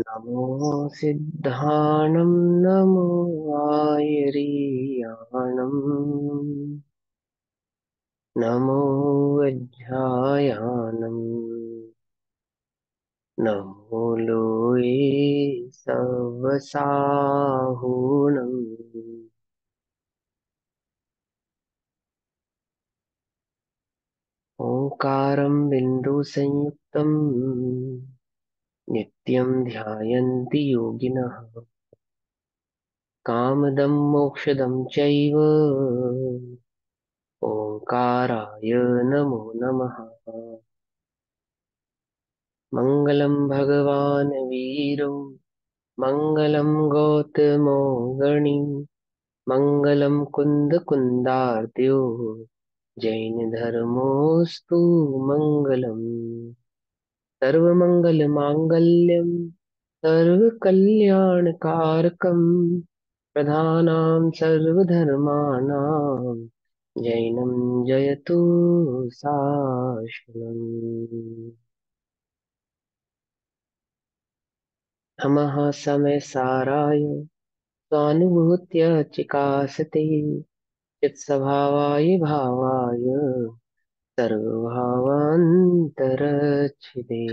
नमो सिद्धाणं नमो आयर्याणं नमो वज्रायाणं नमो लोये सवसाहुणम् ओंकारं बिन्दुसंयुक्तं नित्यं ध्यायन्ति योगिनः कामदं मोक्षदं चैव ओंकाराय नमो नमः। मङ्गलं भगवान् वीरो मङ्गलं गौतमो गणी मङ्गलं कुन्दकुन्दार्त्यो जैनधर्मोऽस्तु मङ्गलम्। सर्वमङ्गलमाङ्गल्यं सर्वकल्याणकारकं प्रधानां सर्वधर्माणां जैनं जयतु शासनम्। नमः समयसाराय स्वानुभूत्य चिकासते चित्स्वभावाय भावाय सर्वभावान्तरच्छिदे।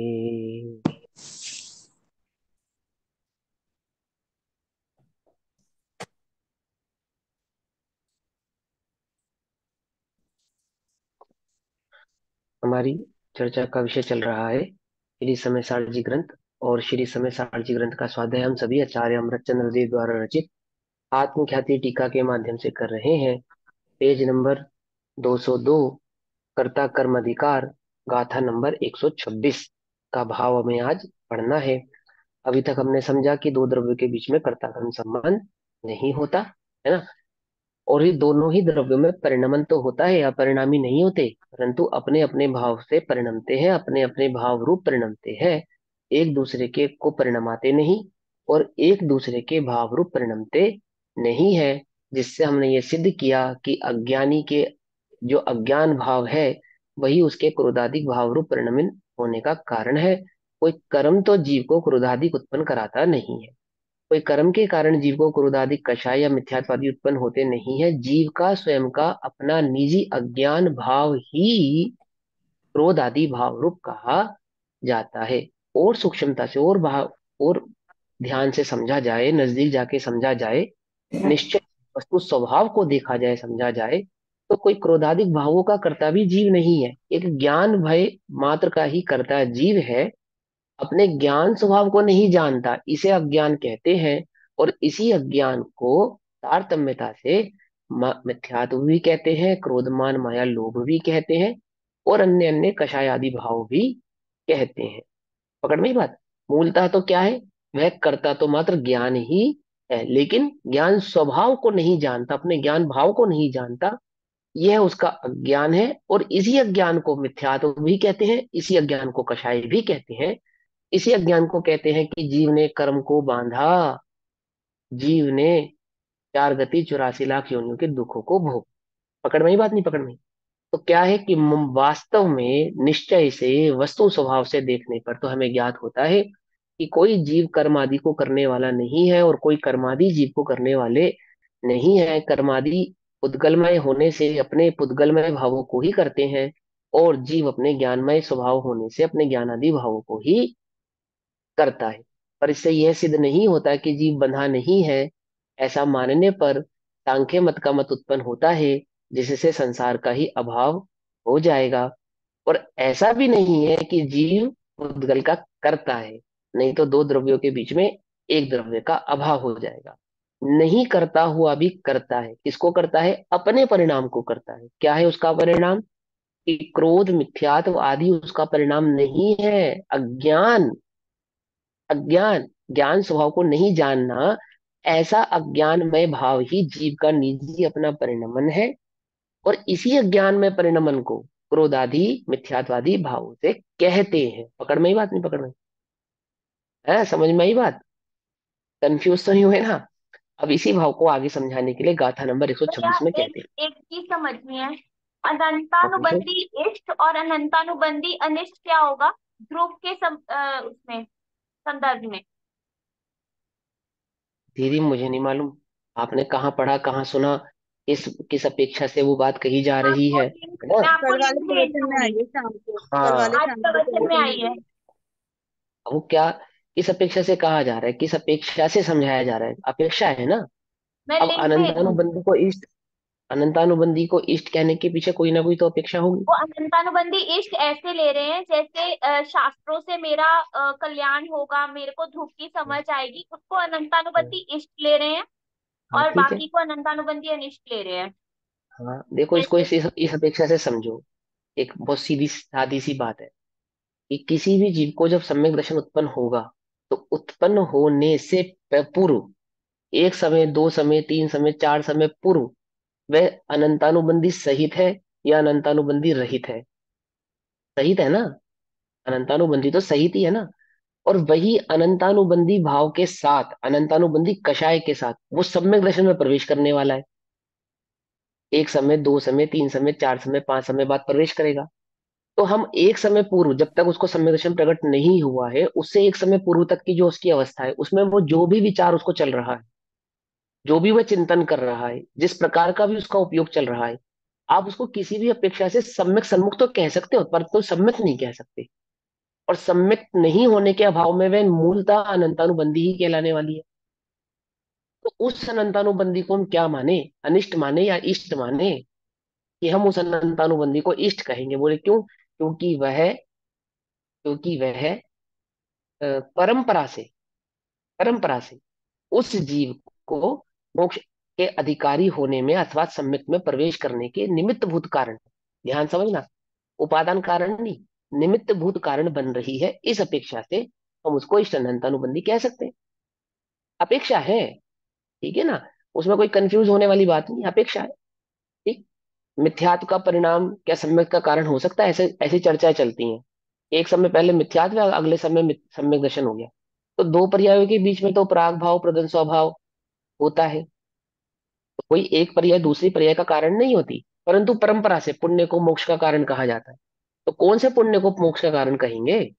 हमारी चर्चा का विषय चल रहा है श्री समय सारजी ग्रंथ। और श्री समय सारजी ग्रंथ का स्वाध्याय हम सभी आचार्य अमृतचंद्र देव द्वारा रचित आत्मख्याति टीका के माध्यम से कर रहे हैं। पेज नंबर 202, कर्ता कर्म अधिकार, गाथा नंबर 126 का भाव हमें आज पढ़ना है। अभी तक हमने समझा कि दो द्रव्यों के बीच में कर्ता कर्म संबंध नहीं होता है ना। और ये दोनों ही द्रव्यों में परिणमन तो होता है, अपरिणामी नहीं होते, परंतु अपने अपने भाव से परिणमते हैं, अपने अपने भाव रूप परिणमते हैं। एक दूसरे के को परिणमाते नहीं और एक दूसरे के भाव रूप परिणमते नहीं है। जिससे हमने ये सिद्ध किया कि अज्ञानी के जो अज्ञान भाव है वही उसके क्रोधाधिक भाव रूप परिणमित होने का कारण है। कोई कर्म तो जीव को क्रोधाधिक उत्पन्न कराता नहीं है। कोई कर्म के कारण जीव को क्रोधादि कषाय या मिथ्यात्वादी उत्पन्न होते नहीं है। जीव का स्वयं का अपना निजी अज्ञान भाव ही क्रोध आदि भाव रूप कहा जाता है। और सूक्ष्मता से और भाव और ध्यान से समझा जाए, नजदीक जाके समझा जाए, निश्चय वस्तु स्वभाव को देखा जाए, समझा जाए, तो कोई क्रोधादिक भावों का कर्ता भी जीव नहीं है। एक ज्ञान भय मात्र का ही कर्ता जीव है। अपने ज्ञान स्वभाव को नहीं जानता, इसे अज्ञान कहते हैं। और इसी अज्ञान को तारतम्यता से मिथ्यात्व भी कहते हैं, क्रोधमान माया लोभ भी कहते हैं, और अन्य अन्य कषाय आदि भाव भी कहते हैं। पकड़ में ही बात। मूलतः तो क्या है, वह कर्ता तो मात्र ज्ञान ही है, लेकिन ज्ञान स्वभाव को नहीं जानता, अपने ज्ञान भाव को नहीं जानता। यह उसका अज्ञान है। और इसी अज्ञान को मिथ्यात्व भी कहते हैं, इसी अज्ञान को कषाय भी कहते हैं। इसी अज्ञान को कहते हैं कि जीव ने कर्म को बांधा, जीव ने चार गति 84 लाख योनियों के दुखों को भोग। पकड़ में ही बात नहीं, पकड़ में ही। तो क्या है कि वास्तव में निश्चय से वस्तु स्वभाव से देखने पर तो हमें ज्ञात होता है कि कोई जीव कर्मादि को करने वाला नहीं है और कोई कर्मादि जीव को करने वाले नहीं है। कर्मादि पुद्गलमय होने से अपने पुद्गलमय भावों को ही करते हैं, और जीव अपने ज्ञानमय स्वभाव होने से अपने ज्ञानादि भावों को ही करता है। पर इससे यह सिद्ध नहीं होता कि जीव बंधा नहीं है। ऐसा मानने पर सांख्य मत का मत उत्पन्न होता है, जिससे संसार का ही अभाव हो जाएगा। और ऐसा भी नहीं है कि जीव उद्गल का करता है, नहीं तो दो द्रव्यों के बीच में एक द्रव्य का अभाव हो जाएगा। नहीं करता हुआ भी करता है। किसको करता है? अपने परिणाम को करता है। क्या है उसका परिणाम? कि क्रोध मिथ्यात्व आदि उसका परिणाम नहीं है। अज्ञान, अज्ञान, ज्ञान स्वभाव को नहीं जानना, ऐसा अज्ञानमय भाव ही जीव का निजी अपना परिणमन है। और इसी अज्ञान में परिणमन को क्रोधादि मिथ्यात्वादी भावों से कहते हैं। पकड़ में ही बात नहीं, पकड़ में है, समझ में ही बात। कंफ्यूज तो नहीं हुए ना। अब इसी भाव को आगे समझाने के लिए गाथा नंबर तो यहाँ 126 में एक कहते हैं। एक चीज समझनी है। हाँ, पूछो। अनंतानुबंधी इष्ट और अनंतानुबंधी अनिष्ट क्या होगा ध्रुव के उसमें संदर्भ में। दीदी मुझे नहीं मालूम। आपने कहाँ पढ़ा, कहाँ सुना, किस अपेक्षा से वो बात कही जा रही आपको है लिंक है ना? मैं आपको कल वाले लिंक भेज प्रवचन में आई दूंगी। है शाम को, कल वाले हाँ। आज शाम के प्रवचन में प्रवचन में आई आई है। है। वो क्या, किस अपेक्षा से कहा जा रहा है, किस अपेक्षा से समझाया जा रहा है, अपेक्षा है ना? मैं अब लिंक भेज दूंगी। अनंतानुबंधी को इष्ट, अनंतानुबंधी को इष्ट कहने के पीछे कोई ना कोई तो अपेक्षा होगी। वो अनंतानुबंधी इष्ट ऐसे ले रहे हैं जैसे शास्त्रों से मेरा कल्याण होगा, मेरे को धूप की समझ आएगी, उसको अनंतानुबंधी इष्ट ले रहे हैं। हाँ और ठीक है। बाकी को अनंतानुबंधी अनिष्ट ले रहे हैं। हाँ देखो, इसको जैसे इस अपेक्षा से समझो। एक बहुत सीधी सादी सी बात है कि किसी भी जीव को जब सम्यक दर्शन उत्पन्न होगा, तो उत्पन्न होने से पूर्व, एक समय, दो समय, तीन समय, चार समय पूर्व, वह अनंतानुबंधी सहित है या अनंतानुबंधी रहित है? सहित है ना? अनंतानुबंधी तो सहित ही है ना। और वही अनंतानुबंधी भाव के साथ, अनंतानुबंधी कषाय के साथ वो सम्यक दर्शन में प्रवेश करने वाला है। एक समय, दो समय, तीन समय, चार समय, पांच समय बाद प्रवेश करेगा। तो हम एक समय पूर्व, जब तक उसको सम्यक दर्शन प्रकट नहीं हुआ है, उससे एक समय पूर्व तक की जो उसकी अवस्था है, उसमें वो जो भी विचार उसको चल रहा है, जो भी वह चिंतन कर रहा है, जिस प्रकार का भी उसका उपयोग चल रहा है, आप उसको किसी भी अपेक्षा से सम्यक सन्मुख तो कह सकते हो, पर तो सम्यक नहीं कह सकते। और सम्यक नहीं होने के अभाव में वह मूलतः अनंतानुबंधी ही कहलाने वाली है। तो उस अनंतानुबंधी को हम क्या माने, अनिष्ट माने या इष्ट माने? कि हम उस अनंतानुबंधी को इष्ट कहेंगे, बोले क्यों? क्योंकि वह परंपरा से, परंपरा से उस जीव को मोक्ष के अधिकारी होने में अथवा सम्यक में प्रवेश करने के निमित्त भूत कारण, ध्यान समझना, उपादान कारण नहीं, निमित्त भूत कारण बन रही है। इस अपेक्षा से हम उसको इष्ट अनंतानुबंधी कह सकते हैं। अपेक्षा है, ठीक है ना? उसमें कोई कंफ्यूज होने वाली बात नहीं, अपेक्षा है। ठीक। मिथ्यात्व का परिणाम क्या सम्यक का कारण हो सकता है? ऐसे ऐसी चर्चाएं चलती हैं। एक समय पहले मिथ्यात्व, अगले समय सम्यक दर्शन हो गया। तो दो पर्यायों के बीच में तो प्राग भाव प्रदन स्वभाव होता है। तो कोई एक पर्याय दूसरी पर्याय का कारण नहीं होती, परंतु परंपरा से पुण्य को मोक्ष का कारण कहा जाता है। तो कौन से पुण्य को मोक्ष का कारण कहेंगे?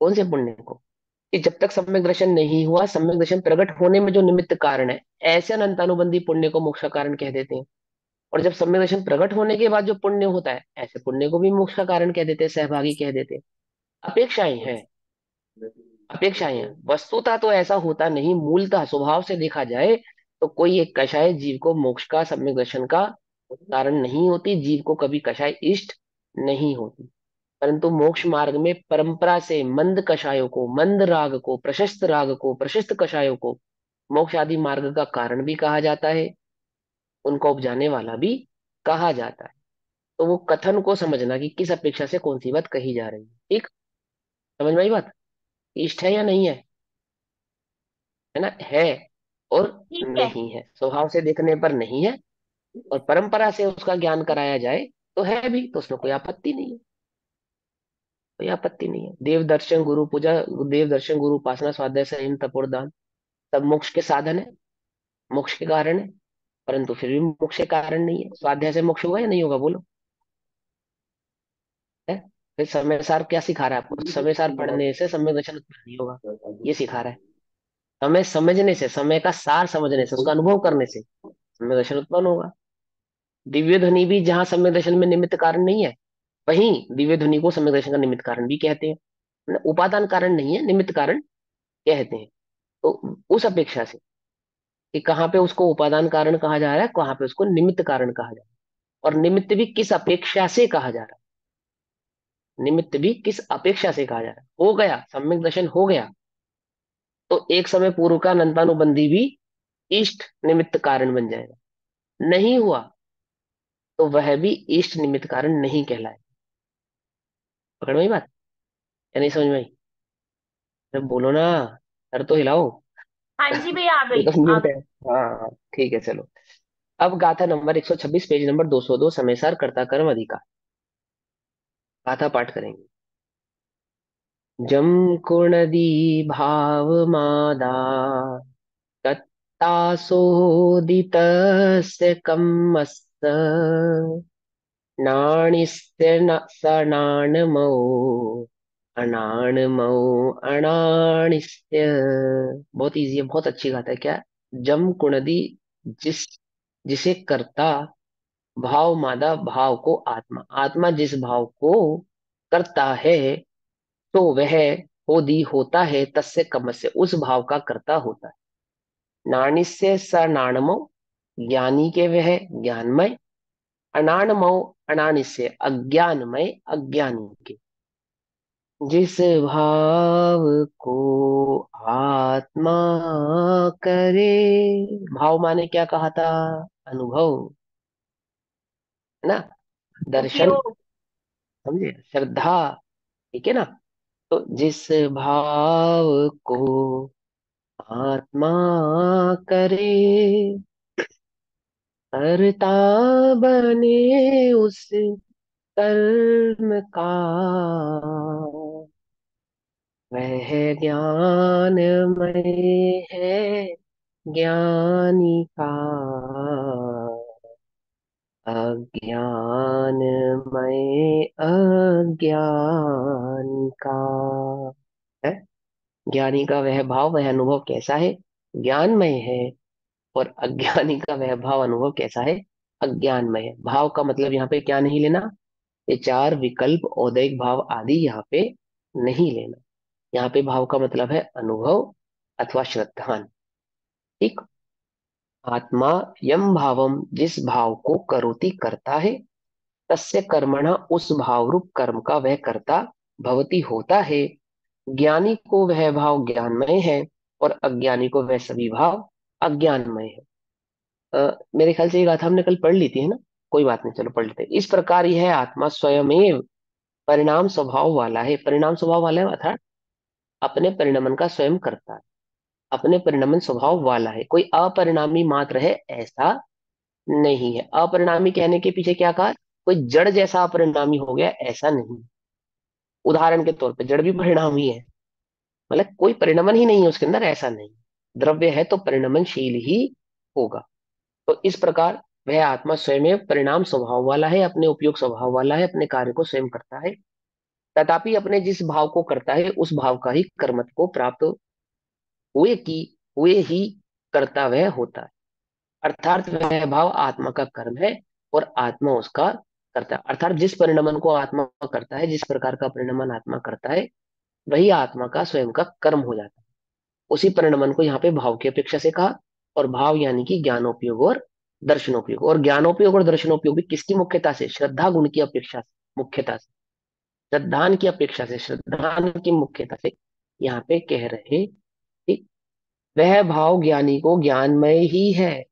कौन से पुण्य को? कि जब तक सम्यक दर्शन नहीं हुआ, सम्यक दर्शन प्रकट होने में जो निमित्त कारण है, ऐसे अनंतानुबंधी पुण्य को मोक्ष का कारण कह देते हैं। और जब सम्यक दर्शन प्रकट होने के बाद जो पुण्य होता है, ऐसे पुण्य को भी मोक्ष का कारण कह देते हैं, सहभागी कह देते हैं। अपेक्षाएं हैं, अपेक्षाएं हैं। वस्तुतः तो ऐसा होता नहीं, मूलतः स्वभाव से देखा जाए तो कोई एक कषाय जीव को मोक्ष का, सम्यक दर्शन का कारण नहीं होती, जीव को कभी कषाय इष्ट नहीं होती। परंतु मोक्ष मार्ग में परंपरा से मंद कषायों को, मंद राग को, प्रशस्त राग को, प्रशस्त कषायों को मोक्ष आदि मार्ग का कारण भी कहा जाता है, उनको उपजाने वाला भी कहा जाता है। तो वो कथन को समझना कि किस अपेक्षा से कौन सी बात कही जा रही है। ठीक, समझ में आई बात? इष्ट है या नहीं है? है ना? है और ठीक है। नहीं है, स्वभाव से देखने पर नहीं है, और परंपरा से उसका ज्ञान कराया जाए तो है भी, तो उसमें कोई आपत्ति नहीं है। कोई आपत्ति नहीं है। देव दर्शन, गुरु पूजा, देव दर्शन, गुरु उपासना, स्वाध्याय, संयम, तपोदान, सब मोक्ष के साधन है, मोक्ष के कारण है। परंतु फिर भी मोक्ष के कारण नहीं है। स्वाध्याय से मोक्ष होगा या नहीं होगा, बोलो? है? फिर समय सार क्या सिखा रहा है आपको? समय सार पढ़ने से सम्यक दर्शन उत्पन्न नहीं होगा, ये सिखा रहा है। समय समझने से, समय का सार समझने से, उसका अनुभव करने से सम्यक दर्शन उत्पन्न होगा। दिव्य ध्वनि भी जहाँ सम्यक दर्शन में निमित्त कारण नहीं है, वहीं दिव्य ध्वनि को सम्यक दर्शन का निमित्त कारण भी कहते हैं। मतलब उपादान कारण नहीं है, निमित्त कारण कहते हैं। तो उस अपेक्षा से कि कहाँ पे उसको उपादान कारण कहा जा रहा है, कहाँ पे उसको निमित्त कारण कहा जा रहा है, और निमित्त भी किस अपेक्षा से कहा जा रहा है, निमित्त भी किस अपेक्षा से कहा जा रहा है। हो गया सम्यक दर्शन, हो गया तो एक समय पूर्व का अनंतानुबंधी भी इष्ट निमित्त कारण बन जाएगा। नहीं हुआ तो वह भी इष्ट निमित्त कारण नहीं कहलाए। पकड़ में आई बात या नहीं समझ में आई? अरे बोलो ना, सर तो हिलाओ। हाँ जी भैया, आ ये गई तो आ म्यूट है। गई। हाँ हाँ, ठीक है चलो। अब गाथा नंबर 126, पेज नंबर 202, समय सार कर्ता कर्म अधिकार, गाथा पाठ करेंगे। जम कुणदी भाव मादा तत्तासोदितस्य कम्मस्त नाणिस्य न स नाणमौ अणाणमौ अणाणिस्य। बहुत इजी है, बहुत अच्छी बात है। क्या? जम कुणदी, जिस जिसे कर्ता भाव मादा भाव को आत्मा, आत्मा जिस भाव को करता है तो वह होदी होता है, तस्य कमस्य उस भाव का कर्ता होता है। नाणिस्य स नाणमो, ज्ञानी के वह ज्ञानमय। अनाणमो अनानिस्य अज्ञानमय अज्ञानी के। जिस भाव को आत्मा करे, भाव माने क्या कहा था? अनुभव, है ना? दर्शन, उपयोग। समझे? श्रद्धा, ठीक है ना? तो जिस भाव को आत्मा करे, करता बने उस कर्म का, वह ज्ञानमय है ज्ञानी का। अज्ञानमय अज्ञानी का है। ज्ञानी का वह भाव, वह अनुभव कैसा है? ज्ञानमय है। और अज्ञानी का वह भाव, अनुभव कैसा है? अज्ञानमय है। भाव का मतलब यहाँ पे क्या नहीं लेना? ये चार विकल्प, औदैहिक भाव आदि यहाँ पे नहीं लेना। यहाँ पे भाव का मतलब है अनुभव अथवा श्रद्धान। ठीक। आत्मा यम भावम, जिस भाव को करोति करता है, तस्य कर्मणा उस भाव रूप कर्म का वह कर्ता भवती होता है। ज्ञानी को वह भाव ज्ञानमय है, और अज्ञानी को वह सभी भाव अज्ञानमय है। मेरे ख्याल से ये गाथा हमने कल पढ़ ली थी, है ना? कोई बात नहीं, चलो पढ़ लेते हैं। इस प्रकार यह आत्मा स्वयमेव परिणाम स्वभाव वाला है। परिणाम स्वभाव वाला है अर्थात अपने परिणमन का स्वयं करता है, अपने परिणमन स्वभाव वाला है। कोई अपरिणामी मात्र है ऐसा नहीं है। अपरिणामी कहने के पीछे क्या कहा? कोई जड़ जैसा अपरिणामी हो गया ऐसा नहीं। उदाहरण के तौर पे जड़ भी परिणामी है, मतलब कोई परिणमन ही नहीं है उसके अंदर, ऐसा नहीं। द्रव्य है तो परिणमनशील ही होगा। तो इस प्रकार वह आत्मा स्वयं परिणाम स्वभाव वाला है, अपने उपयोग स्वभाव वाला है, अपने कार्य को स्वयं करता है। तथापि अपने जिस भाव को करता है उस भाव का ही कर्मत्व को प्राप्त हुए की हुए ही करता वह होता है। अर्थात वह भाव आत्मा का कर्म है और आत्मा उसका करता है। अर्थात जिस परिणमन को आत्मा करता है, जिस प्रकार का परिणमन आत्मा करता है, वही आत्मा का स्वयं का कर्म हो जाता है। उसी परिणमन को यहाँ पे भाव की अपेक्षा से कहा। और भाव यानी कि ज्ञानोपयोग और दर्शनोपयोग। और ज्ञानोपयोग और दर्शनोपयोग भी किसकी मुख्यता से? श्रद्धा गुण की अपेक्षा से, मुख्यता से। श्रद्धान की अपेक्षा से, श्रद्धान की मुख्यता से यहाँ पे कह रहे। ठीक। वह भाव ज्ञानी को ज्ञानमय ही है,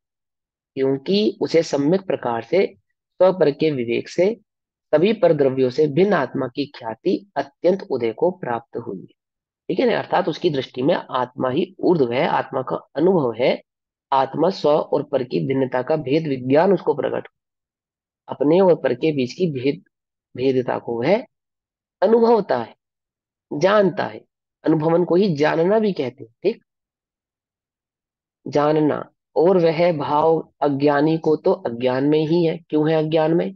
क्योंकि उसे सम्यक प्रकार से स्वपर के विवेक से सभी पर द्रव्यों से भिन्न आत्मा की ख्याति अत्यंत उदय को प्राप्त हुई है। ठीक है ना? अर्थात उसकी दृष्टि में आत्मा ही ऊर्ध्व है, आत्मा का अनुभव है। आत्मा स्व और पर की भिन्नता का भेद विज्ञान उसको प्रकट, अपने और पर के बीच की भेदता को वह अनुभवता है, जानता है। अनुभवन को ही जानना भी कहते हैं। ठीक। जानना। और वह भाव अज्ञानी को तो अज्ञान में ही है। क्यों है अज्ञान में?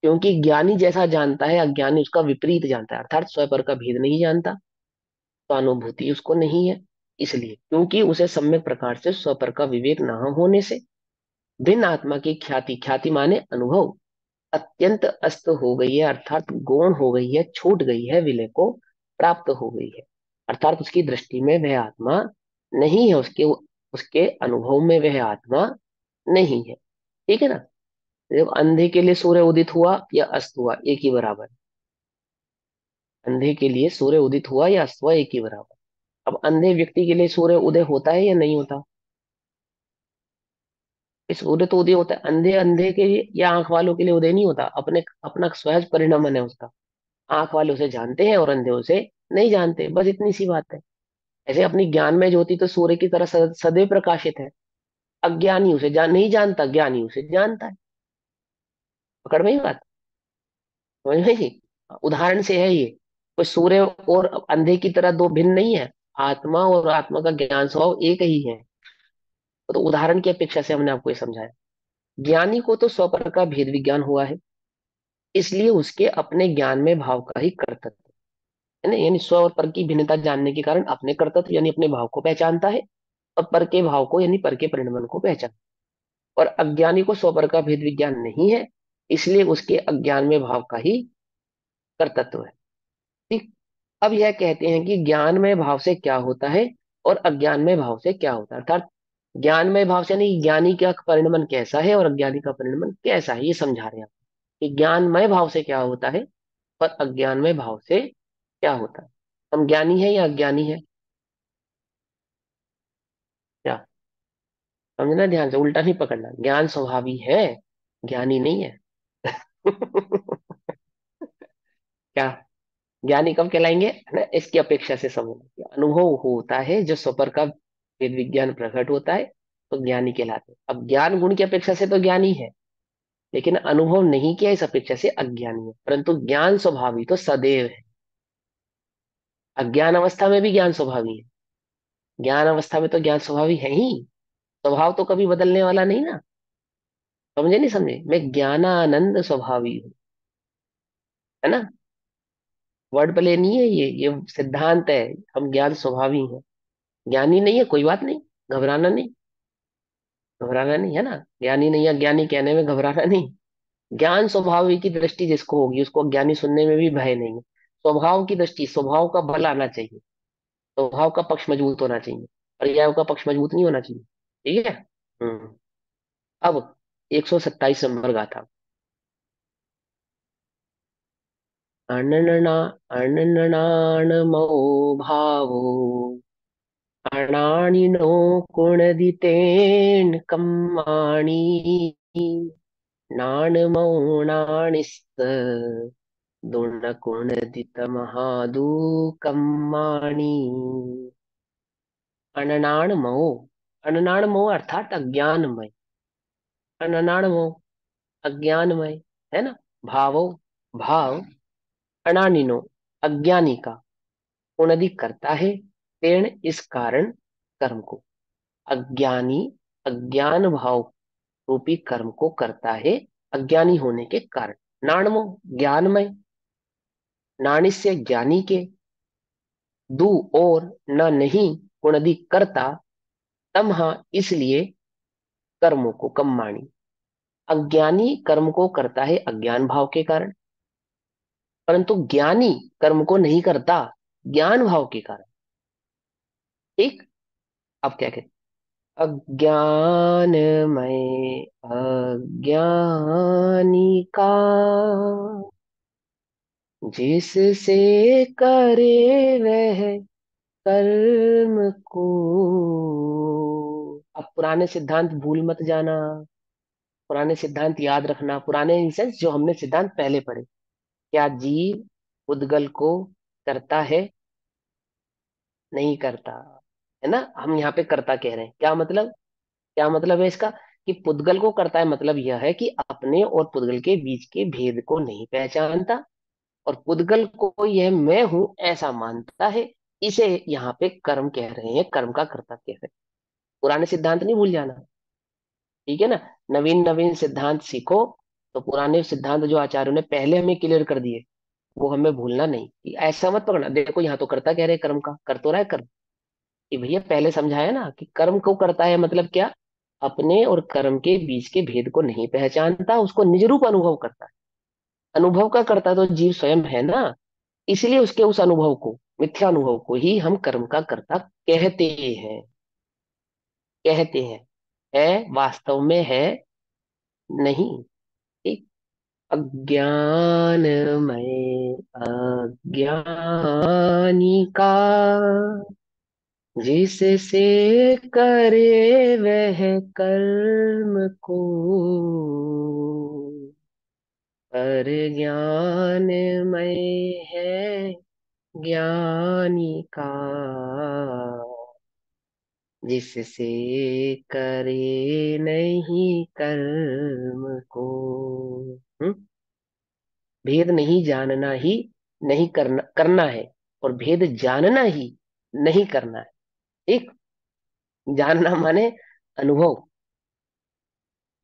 क्योंकि ज्ञानी जैसा जानता है, अज्ञानी उसका विपरीत जानता है, अर्थात स्वपर का भेद नहीं जानता, तो अनुभूति उसको नहीं है। इसलिए, क्योंकि उसे सम्यक प्रकार से स्वपर का विवेक न होने से भिन्न आत्मा की ख्याति, ख्याति माने अनुभव, अत्यंत अस्त हो गई है, अर्थात गौण हो गई है, छूट गई है, विलय को प्राप्त हो गई है। अर्थात उसकी दृष्टि में वह आत्मा नहीं है, उसके उसके अनुभव में वह आत्मा नहीं है। ठीक है ना? जब अंधे के लिए सूर्य उदित हुआ या अस्त हुआ, एक ही बराबर। अंधे के लिए सूर्य उदित हुआ या अस्त हुआ, एक ही बराबर। अब अंधे व्यक्ति के लिए सूर्य उदय होता है या नहीं होता? इस सूर्य तो उदय होता है, अंधे अंधे के लिए या आंख वालों के लिए उदय नहीं होता। अपने अपना सहज परिणमन है उसका। आंख वाले उसे जानते हैं और अंधे उसे नहीं जानते, बस इतनी सी बात है। ऐसे अपनी ज्ञान में ज्योति तो सूर्य की तरह सदैव प्रकाशित है। अज्ञानी उसे नहीं जानता, ज्ञानी उसे जानता है। पकड़ में ही बात, समझ में ही? उदाहरण से है ये। कोई सूर्य और अंधे की तरह दो भिन्न नहीं है। आत्मा और आत्मा का ज्ञान स्वभाव एक ही है। तो उदाहरण की अपेक्षा से हमने आपको ये समझाया। ज्ञानी को तो स्वपर का भेद विज्ञान हुआ है, इसलिए उसके अपने ज्ञान में भाव का ही कर्तव्य। है ना, यानी स्व और पर की भिन्नता जानने के कारण अपने कर्तव्य यानी अपने भाव को पहचानता है, और पर के भाव को यानी पर के परिणमन को पहचान। और अज्ञानी को स्व पर का भेद विज्ञान नहीं है, इसलिए उसके अज्ञान में भाव का ही कर्तृत्व है। ठीक। अब यह कहते हैं कि ज्ञान में भाव से क्या होता है और अज्ञान में भाव से क्या होता है, अर्थात ज्ञान में भाव से नहीं, ज्ञानी का परिणमन कैसा है और अज्ञानी का परिणमन कैसा है, ये समझा रहे हैं आप। कि ज्ञानमय भाव से क्या होता है और अज्ञानमय भाव से क्या होता है। हम ज्ञानी है या अज्ञानी है? क्या? समझना ध्यान से, उल्टा नहीं पकड़ना। ज्ञान स्वभावी है, ज्ञानी नहीं है। क्या? ज्ञानी कब कहलाएंगे, है ना, इसकी अपेक्षा से समझना कि अनुभव होता है जो स्वपर का वेद विज्ञान प्रकट होता है, तो ज्ञानी कहलाते हैं। अब ज्ञान गुण की अपेक्षा से तो ज्ञानी है, लेकिन अनुभव नहीं किया इस अपेक्षा से अज्ञानी है, परंतु ज्ञान स्वभावी तो सदैव है। अज्ञान अवस्था में भी ज्ञान स्वभावी है, ज्ञान अवस्था में तो ज्ञान स्वभावी है ही। स्वभाव तो कभी बदलने वाला नहीं ना। समझे नहीं समझे, मैं ज्ञानानंद स्वभावी हूँ, है ना। वर्ड प्ले नहीं है ये सिद्धांत है। हम ज्ञान स्वभावी हैं, ज्ञानी नहीं है, कोई बात नहीं, घबराना नहीं। घबराना नहीं, है ना। ज्ञानी नहीं, अज्ञानी कहने में घबराना नहीं। ज्ञान स्वभाव की दृष्टि जिसको होगी उसको अज्ञानी सुनने में भी भय नहीं है। स्वभाव की दृष्टि, स्वभाव का बल आना चाहिए, स्वभाव का पक्ष मजबूत होना चाहिए, पर्याय का पक्ष मजबूत नहीं होना चाहिए। ठीक है। हम्म। अब 127 नंबर गाथा। अननना अनननाणमो भावो अणानिनो कुणदितेन कम्माणि नाणमौणानिस्त दुर्नकुणदितमहादुकम्माणि। अननाणमो, अननाणमो अर्थात अज्ञानमय। अननाणमो अज्ञानमय, है ना। भावो भाव, अनानिनो अज्ञानी का, उनदि करता है, तेण इस कारण कर्म को। अज्ञानी अज्ञान भाव रूपी कर्म को करता है अज्ञानी होने के कारण। नाणमो ज्ञानमय, नाणिस्य ज्ञानी के, दू और, न नहीं, उनदि करता, तमहा इसलिए, कर्मों को कम्माणी, अज्ञानी कर्म को करता है अज्ञान भाव के कारण, परंतु ज्ञानी कर्म को नहीं करता ज्ञान भाव के कारण। ठीक। अब क्या कहते, अज्ञानमय अज्ञानी का जिससे करे वह कर्म को। अब पुराने सिद्धांत भूल मत जाना, पुराने सिद्धांत याद रखना। पुराने इन सेंस जो हमने सिद्धांत पहले पढ़े। क्या जीव उद्गल को करता है? नहीं करता, है ना। हम यहाँ पे करता कह रहे हैं, क्या मतलब? क्या मतलब है इसका? कि पुद्गल को करता है, मतलब यह है कि अपने और पुद्गल के बीच के भेद को नहीं पहचानता, और पुद्गल को यह मैं हूं ऐसा मानता है। इसे यहाँ पे कर्म कह रहे हैं, कर्म का कर्ता कह रहे हैं। पुराने सिद्धांत नहीं भूल जाना। ठीक है ना। नवीन नवीन सिद्धांत सीखो, तो पुराने सिद्धांत जो आचार्यों ने पहले हमें क्लियर कर दिए वो हमें भूलना नहीं। कि ऐसा मत पकड़ना, देखो यहाँ तो कर्ता कह रहे हैं, कर्म का कर तो रहा है कर्म। कि भैया पहले समझाया ना कि कर्म को करता है मतलब क्या? अपने और कर्म के बीच के भेद को नहीं पहचानता, उसको निज रूप अनुभव करता है। अनुभव का करता तो जीव स्वयं है ना। इसलिए उसके उस अनुभव को, मिथ्या अनुभव को ही हम कर्म का कर्ता कहते हैं। कहते हैं, है वास्तव में है नहीं। ठीक। अज्ञानमय अज्ञानी का जिससे करे वह कर्म को, पर ज्ञानमय है ज्ञानी का जिससे करे नहीं कर्म को। हम्म? भेद नहीं जानना ही नहीं करना, करना है, और भेद जानना ही नहीं करना है। ठीक। जानना माने अनुभव,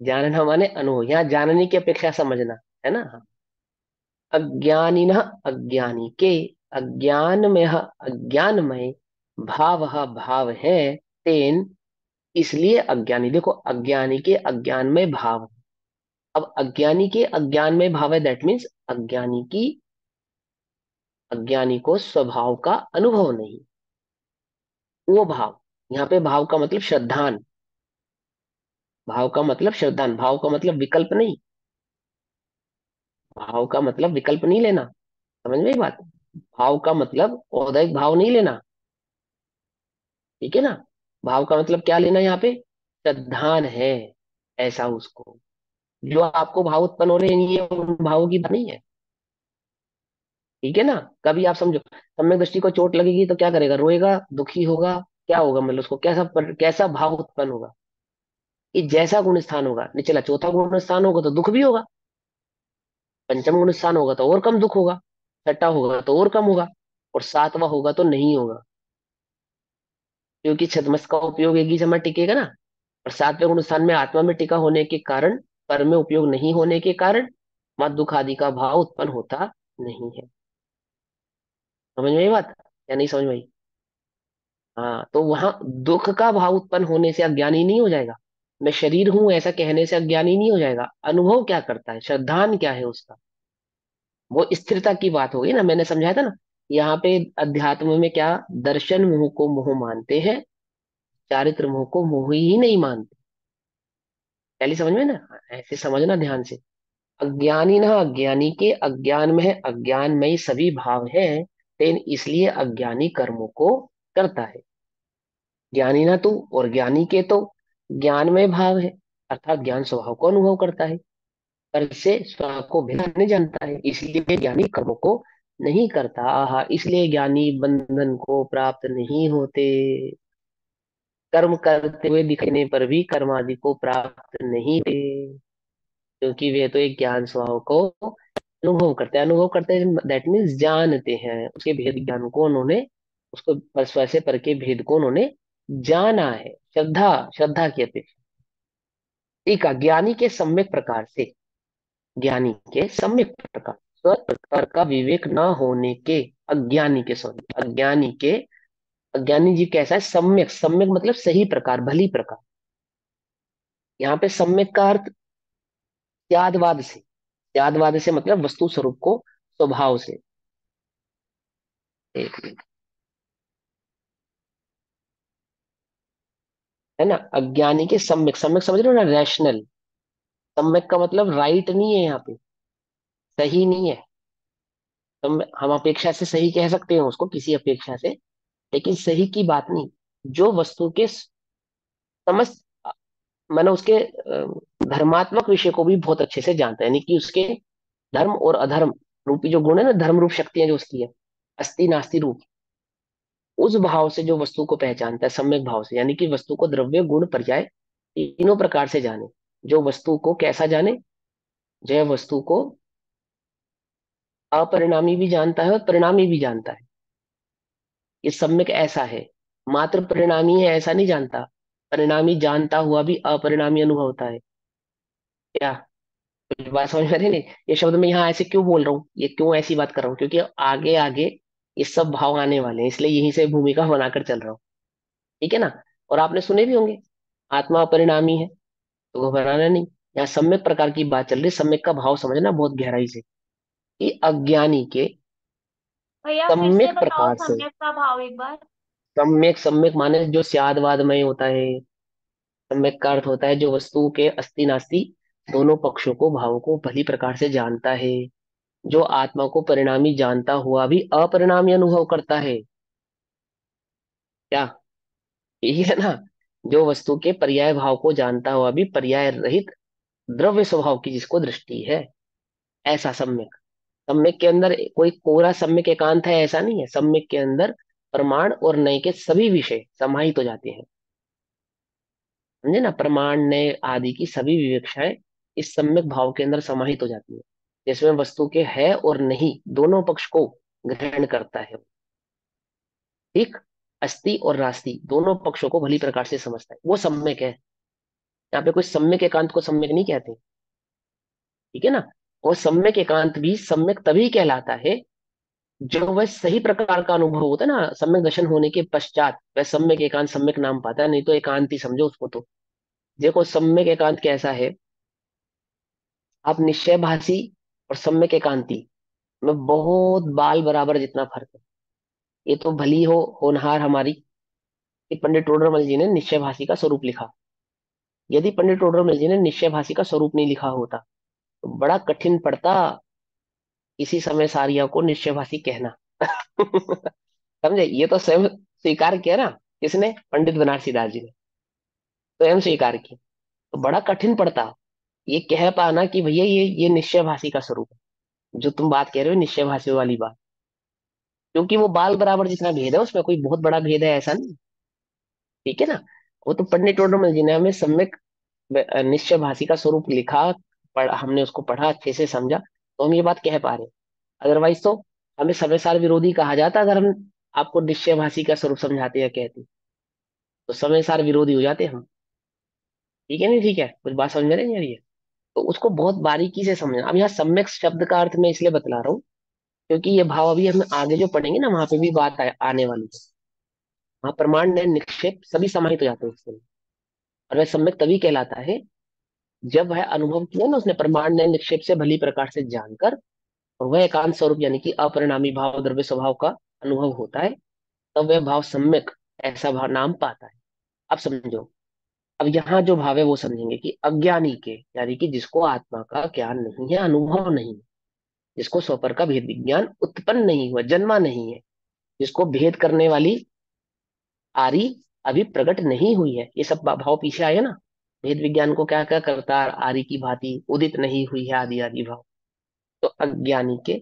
जानना माने अनुभव, यहाँ जानने की अपेक्षा समझना, है ना। अज्ञानी न अज्ञानी के, अज्ञानमय भाव भाव है, तेन इसलिए अज्ञानी। देखो, अज्ञानी के अज्ञान में भाव है। अब अज्ञानी के अज्ञान में भाव है, दैट मीन्स अज्ञानी को स्वभाव का अनुभव नहीं। वो भाव, यहाँ पे भाव का मतलब श्रद्धान, भाव का मतलब श्रद्धान, भाव का मतलब विकल्प नहीं, भाव का मतलब विकल्प नहीं लेना। समझ में ये बात? भाव का मतलब औदैहिक भाव नहीं लेना, ठीक है ना। भाव का मतलब क्या लेना यहाँ पे? श्रद्धान है ऐसा उसको। जो आपको भाव उत्पन्न हो रहे हैं, ये उन भावों की बात नहीं है, ठीक है ना। कभी आप समझो, सम्यक दृष्टि को चोट लगेगी तो क्या करेगा? रोएगा, दुखी होगा, क्या होगा? मतलब उसको कैसा भाव उत्पन्न होगा? कि जैसा गुण स्थान होगा, निचला चौथा गुण स्थान होगा तो दुख भी होगा, पंचम गुण स्थान होगा तो और कम दुख होगा, छठा होगा तो और कम होगा, और सातवां होगा तो नहीं होगा। क्योंकि छदमस का उपयोग एक ही समय टिकेगा ना। और सातवें गुण स्थान में आत्मा में टिका होने के कारण, पर में उपयोग नहीं होने के कारण, वहां दुख आदि का भाव उत्पन्न होता नहीं है। समझ में ये बात या नहीं समझ में आई? हाँ, तो वहां दुख का भाव उत्पन्न होने से अज्ञानी नहीं हो जाएगा। मैं शरीर हूं ऐसा कहने से अज्ञानी नहीं हो जाएगा। अनुभव क्या करता है, श्रद्धान क्या है उसका? वो स्थिरता की बात होगी ना, मैंने समझाया था ना। यहाँ पे अध्यात्म में क्या, दर्शन मोह को मोह मानते हैं, चारित्र मोह को मोह ही नहीं मानते। पहले समझ में ना, ऐसे समझना ध्यान से। अज्ञानी ना अज्ञानी के अज्ञान में है, अज्ञान में ही सभी भाव हैं, तेन इसलिए अज्ञानी कर्मों को करता है। ज्ञानी ना तू, और ज्ञानी के तो ज्ञान में भाव है, अर्थात ज्ञान स्वभाव को अनुभव करता है, पर से स्वभाव को भिन्न नहीं जानता है, इसलिए ज्ञानी कर्मों को नहीं करता। आहा, इसलिए ज्ञानी बंधन को प्राप्त नहीं होते। कर्म करते हुए दिखने पर भी कर्म आदि को प्राप्त नहीं होते, क्योंकि वे तो एक ज्ञान स्वभाव को अनुभव करते हैं, दैट मीन्स जानते हैं उसके भेद ज्ञान को उन्होंने, उसको परस्पर से पर के भेद को उन्होंने जाना है, श्रद्धा, श्रद्धा की अपेक्षा। एक अज्ञानी के सम्यक प्रकार से, ज्ञानी के सम्यक प्रकार, स्व प्रकार का विवेक न होने के, अज्ञानी के, सॉरी, अज्ञानी के, अज्ञानी जी कैसा है? सम्यक, सम्यक मतलब सही प्रकार, भली प्रकार। यहाँ पे सम्यक का अर्थ त्यादवाद से, त्यादवाद से मतलब वस्तु स्वरूप को, स्वभाव से। एक मिनट, है ना। अज्ञानी के सम्यक, सम्यक समझ रहे हो ना, रैशनल। सम्यक का मतलब राइट नहीं है यहाँ पे, सही नहीं है। हम अपेक्षा से सही कह सकते हैं उसको, किसी अपेक्षा से, लेकिन सही की बात नहीं। जो वस्तु के समस्त, मानो उसके धर्मात्मक विषय को भी बहुत अच्छे से जानता है, यानी कि उसके धर्म और अधर्म रूपी जो गुण है ना, धर्म रूप शक्तियां जो उसकी है, अस्थि नास्ति रूप, उस भाव से जो वस्तु को पहचानता है, सम्यक भाव से, यानी कि वस्तु को द्रव्य गुण पर्याय तीनों प्रकार से जाने। जो वस्तु को कैसा जाने? जो वस्तु को अपरिणामी भी जानता है और परिणामी भी जानता है। ये सम्यक ऐसा है। मात्र परिणामी है ऐसा नहीं जानता, परिणामी जानता हुआ भी अपरिणामी अनुभव होता है। क्या कुछ बात समझ में आ रही है? नहीं, ये शब्द मैं यहाँ ऐसे क्यों बोल रहा हूँ, ये क्यों ऐसी बात कर रहा हूँ, क्योंकि आगे आगे ये सब भाव आने वाले हैं, इसलिए यहीं से भूमिका बनाकर चल रहा हूँ, ठीक है ना। और आपने सुने भी होंगे, आत्मा अपरिणामी है तो घबराना नहीं। यहाँ सम्यक प्रकार की बात चल रही है, सम्यक का भाव समझना बहुत गहराई से, कि अज्ञानी के भैया फिर से सम्यक बताओ प्रकार से। सम्यक का भाव एक बार। सम्यक, सम्यक माने जो स्यादवादमय होता है। सम्यक का अर्थ होता है जो वस्तु के अस्ति नास्ति दोनों पक्षों को, भावों को भली प्रकार से जानता है, जो आत्मा को परिणामी जानता हुआ भी अपरिणामी अनुभव करता है। क्या, यही है ना। जो वस्तु के पर्याय भाव को जानता हुआ भी पर्याय रहित द्रव्य स्वभाव की जिसको दृष्टि है, ऐसा सम्यक। सम्यक के अंदर कोई कोरा सम्यक एकांत है ऐसा नहीं है, सम्यक के अंदर प्रमाण और नय के सभी विषय समाहित हो जाते हैं। समझे ना, प्रमाण नय आदि की सभी विवेक्षाएं इस सम्यक भाव के अंदर समाहित हो जाती है, जिसमें वस्तु के है और नहीं दोनों पक्ष को ग्रहण करता है। ठीक, अस्थि और रास्ति दोनों पक्षों को भली प्रकार से समझता है, वो सम्यक है। यहाँ पे कोई सम्यक एकांत को सम्यक नहीं कहते, ठीक है ना। और सम्यक एकांत भी सम्यक तभी कहलाता है जो वह सही प्रकार का अनुभव होता है ना सम्यक दर्शन होने के पश्चात, वह सम्यक एकांत सम्यक नाम पाता है, नहीं तो एकांत ही समझो उसको तो। देखो सम्यक एकांत कैसा है, आप निश्चय भाषी और सम्यक एकांती में बहुत बाल बराबर जितना फर्क है। ये तो भली हो होनहार हमारी कि पंडित टोडरमल जी ने निश्चय भाषी का स्वरूप लिखा। यदि पंडित टोडरमल जी ने निश्चय भाषी का स्वरूप नहीं लिखा होता तो बड़ा कठिन पड़ता इसी समय सारिया को निश्चय भाषी कहना। समझे, ये तो स्वयं स्वीकार किया ना, किसने, पंडित बनारसी दास जी ने स्वयं स्वीकार किया। तो बड़ा कठिन पड़ता ये कह पाना कि भैया ये निश्चय भाषी का स्वरूप है, जो तुम बात कह रहे हो निश्चय भाषी वाली बात। क्योंकि वो बाल बराबर जितना भेद है उसमें कोई बहुत बड़ा भेद है ऐसा नहीं। ठीक है ना। वो तो पंडित टोडरमल जी ने हमें सम्यक निश्चय भाषी का स्वरूप लिखा, हमने उसको पढ़ा अच्छे से समझा तो हम ये बात कह पा रहे हैं। अदरवाइज तो हमें समय सार विरोधी कहा जाता अगर हम आपको निश्चय भाषी का स्वरूप समझाते या कहते, तो समय सार विरोधी हो जाते हम। ठीक है नहीं, ठीक है, कुछ बात समझ में नहीं आ रही है तो उसको बहुत बारीकी से समझना। अब यहाँ सम्यक शब्द का अर्थ मैं इसलिए बतला रहा हूँ क्योंकि ये भाव अभी हम आगे जो पढ़ेंगे ना वहां पे भी बात आने वाली है। वहां प्रमाण नयन निक्षेप सभी समाहित हो जाते हैं उसमें। और वह सम्यक तभी कहलाता है जब वह अनुभव किया ना उसने प्रमाण नयन निक्षेप से भली प्रकार से जानकर, और वह एकांत स्वरूप यानी कि अपरिणामी भाव द्रव्य स्वभाव का अनुभव होता है, तब वह भाव सम्यक ऐसा भाव नाम पाता है। अब समझो, अब यहाँ जो भाव है वो समझेंगे कि अज्ञानी के यानी कि जिसको आत्मा का ज्ञान नहीं है, अनुभव नहीं है, जिसको स्वपर का भेद विज्ञान उत्पन्न नहीं हुआ, जन्मा नहीं है, जिसको भेद करने वाली आरी अभी प्रकट नहीं हुई है, ये सब भाव पीछे आए ना। भेद विज्ञान को क्या क्या करता, आरी की भांति उदित नहीं हुई है, आदि आदि भाव। तो अज्ञानी के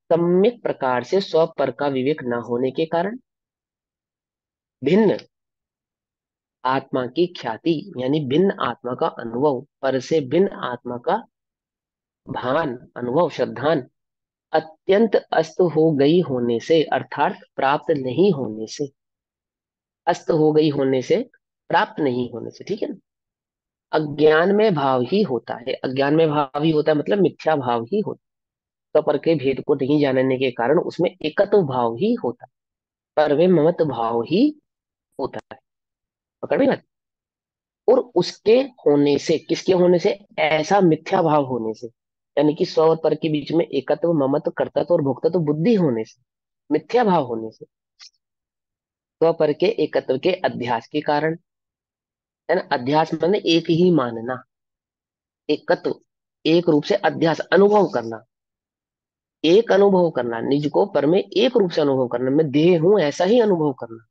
सम्यक प्रकार से स्वपर का विवेक न होने के कारण भिन्न आत्मा की ख्याति यानी भिन्न आत्मा का अनुभव, पर से भिन्न आत्मा का भान अनुभव श्रद्धान अत्यंत अस्त हो गई होने से, अर्थात प्राप्त नहीं होने से, अस्त हो गई होने से, प्राप्त नहीं होने से, ठीक है ना। अज्ञान में भाव ही होता है, अज्ञान में भाव ही होता है मतलब मिथ्या भाव ही होता है। तो पर के भेद को नहीं जानने के कारण उसमें एकत्व भाव ही होता है, पर वे ममत भाव ही होता है। पकड़ में बात। और उसके होने से, किसके होने से, ऐसा मिथ्या भाव होने से, यानी कि स्व और पर के बीच में एकत्व ममत्व कर्तव्य और भोक्तत्व बुद्धि होने से, मिथ्या भाव होने से, स्व पर के एकत्व के अध्यास के कारण, है ना। अध्यास माने एक ही मानना, एकत्व एक रूप से, अध्यास अनुभव करना, एक अनुभव करना, निज को पर में एक रूप से अनुभव करना, मैं देह हूं ऐसा ही अनुभव करना,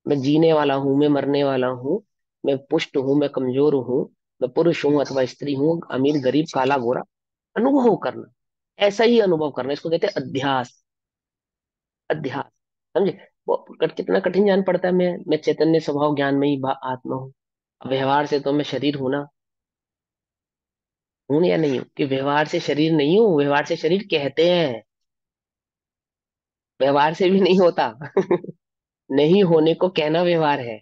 मैं जीने वाला हूँ, मैं मरने वाला हूँ, मैं पुष्ट हूँ, मैं कमजोर हूँ, मैं पुरुष हूँ अथवा स्त्री हूँ, अमीर गरीब काला गोरा, अनुभव करना, ऐसा ही अनुभव करना, इसको कहते हैं अध्यास। अध्यास, समझे। वो कितना कठिन जान पड़ता है, मैं चैतन्य स्वभाव ज्ञान में ही आत्मा हूँ। अब व्यवहार से तो मैं शरीर हूं ना, हूं या नहीं हूं, कि व्यवहार से शरीर नहीं हूं, व्यवहार से शरीर कहते हैं, व्यवहार से भी नहीं होता। नहीं होने को कहना व्यवहार है,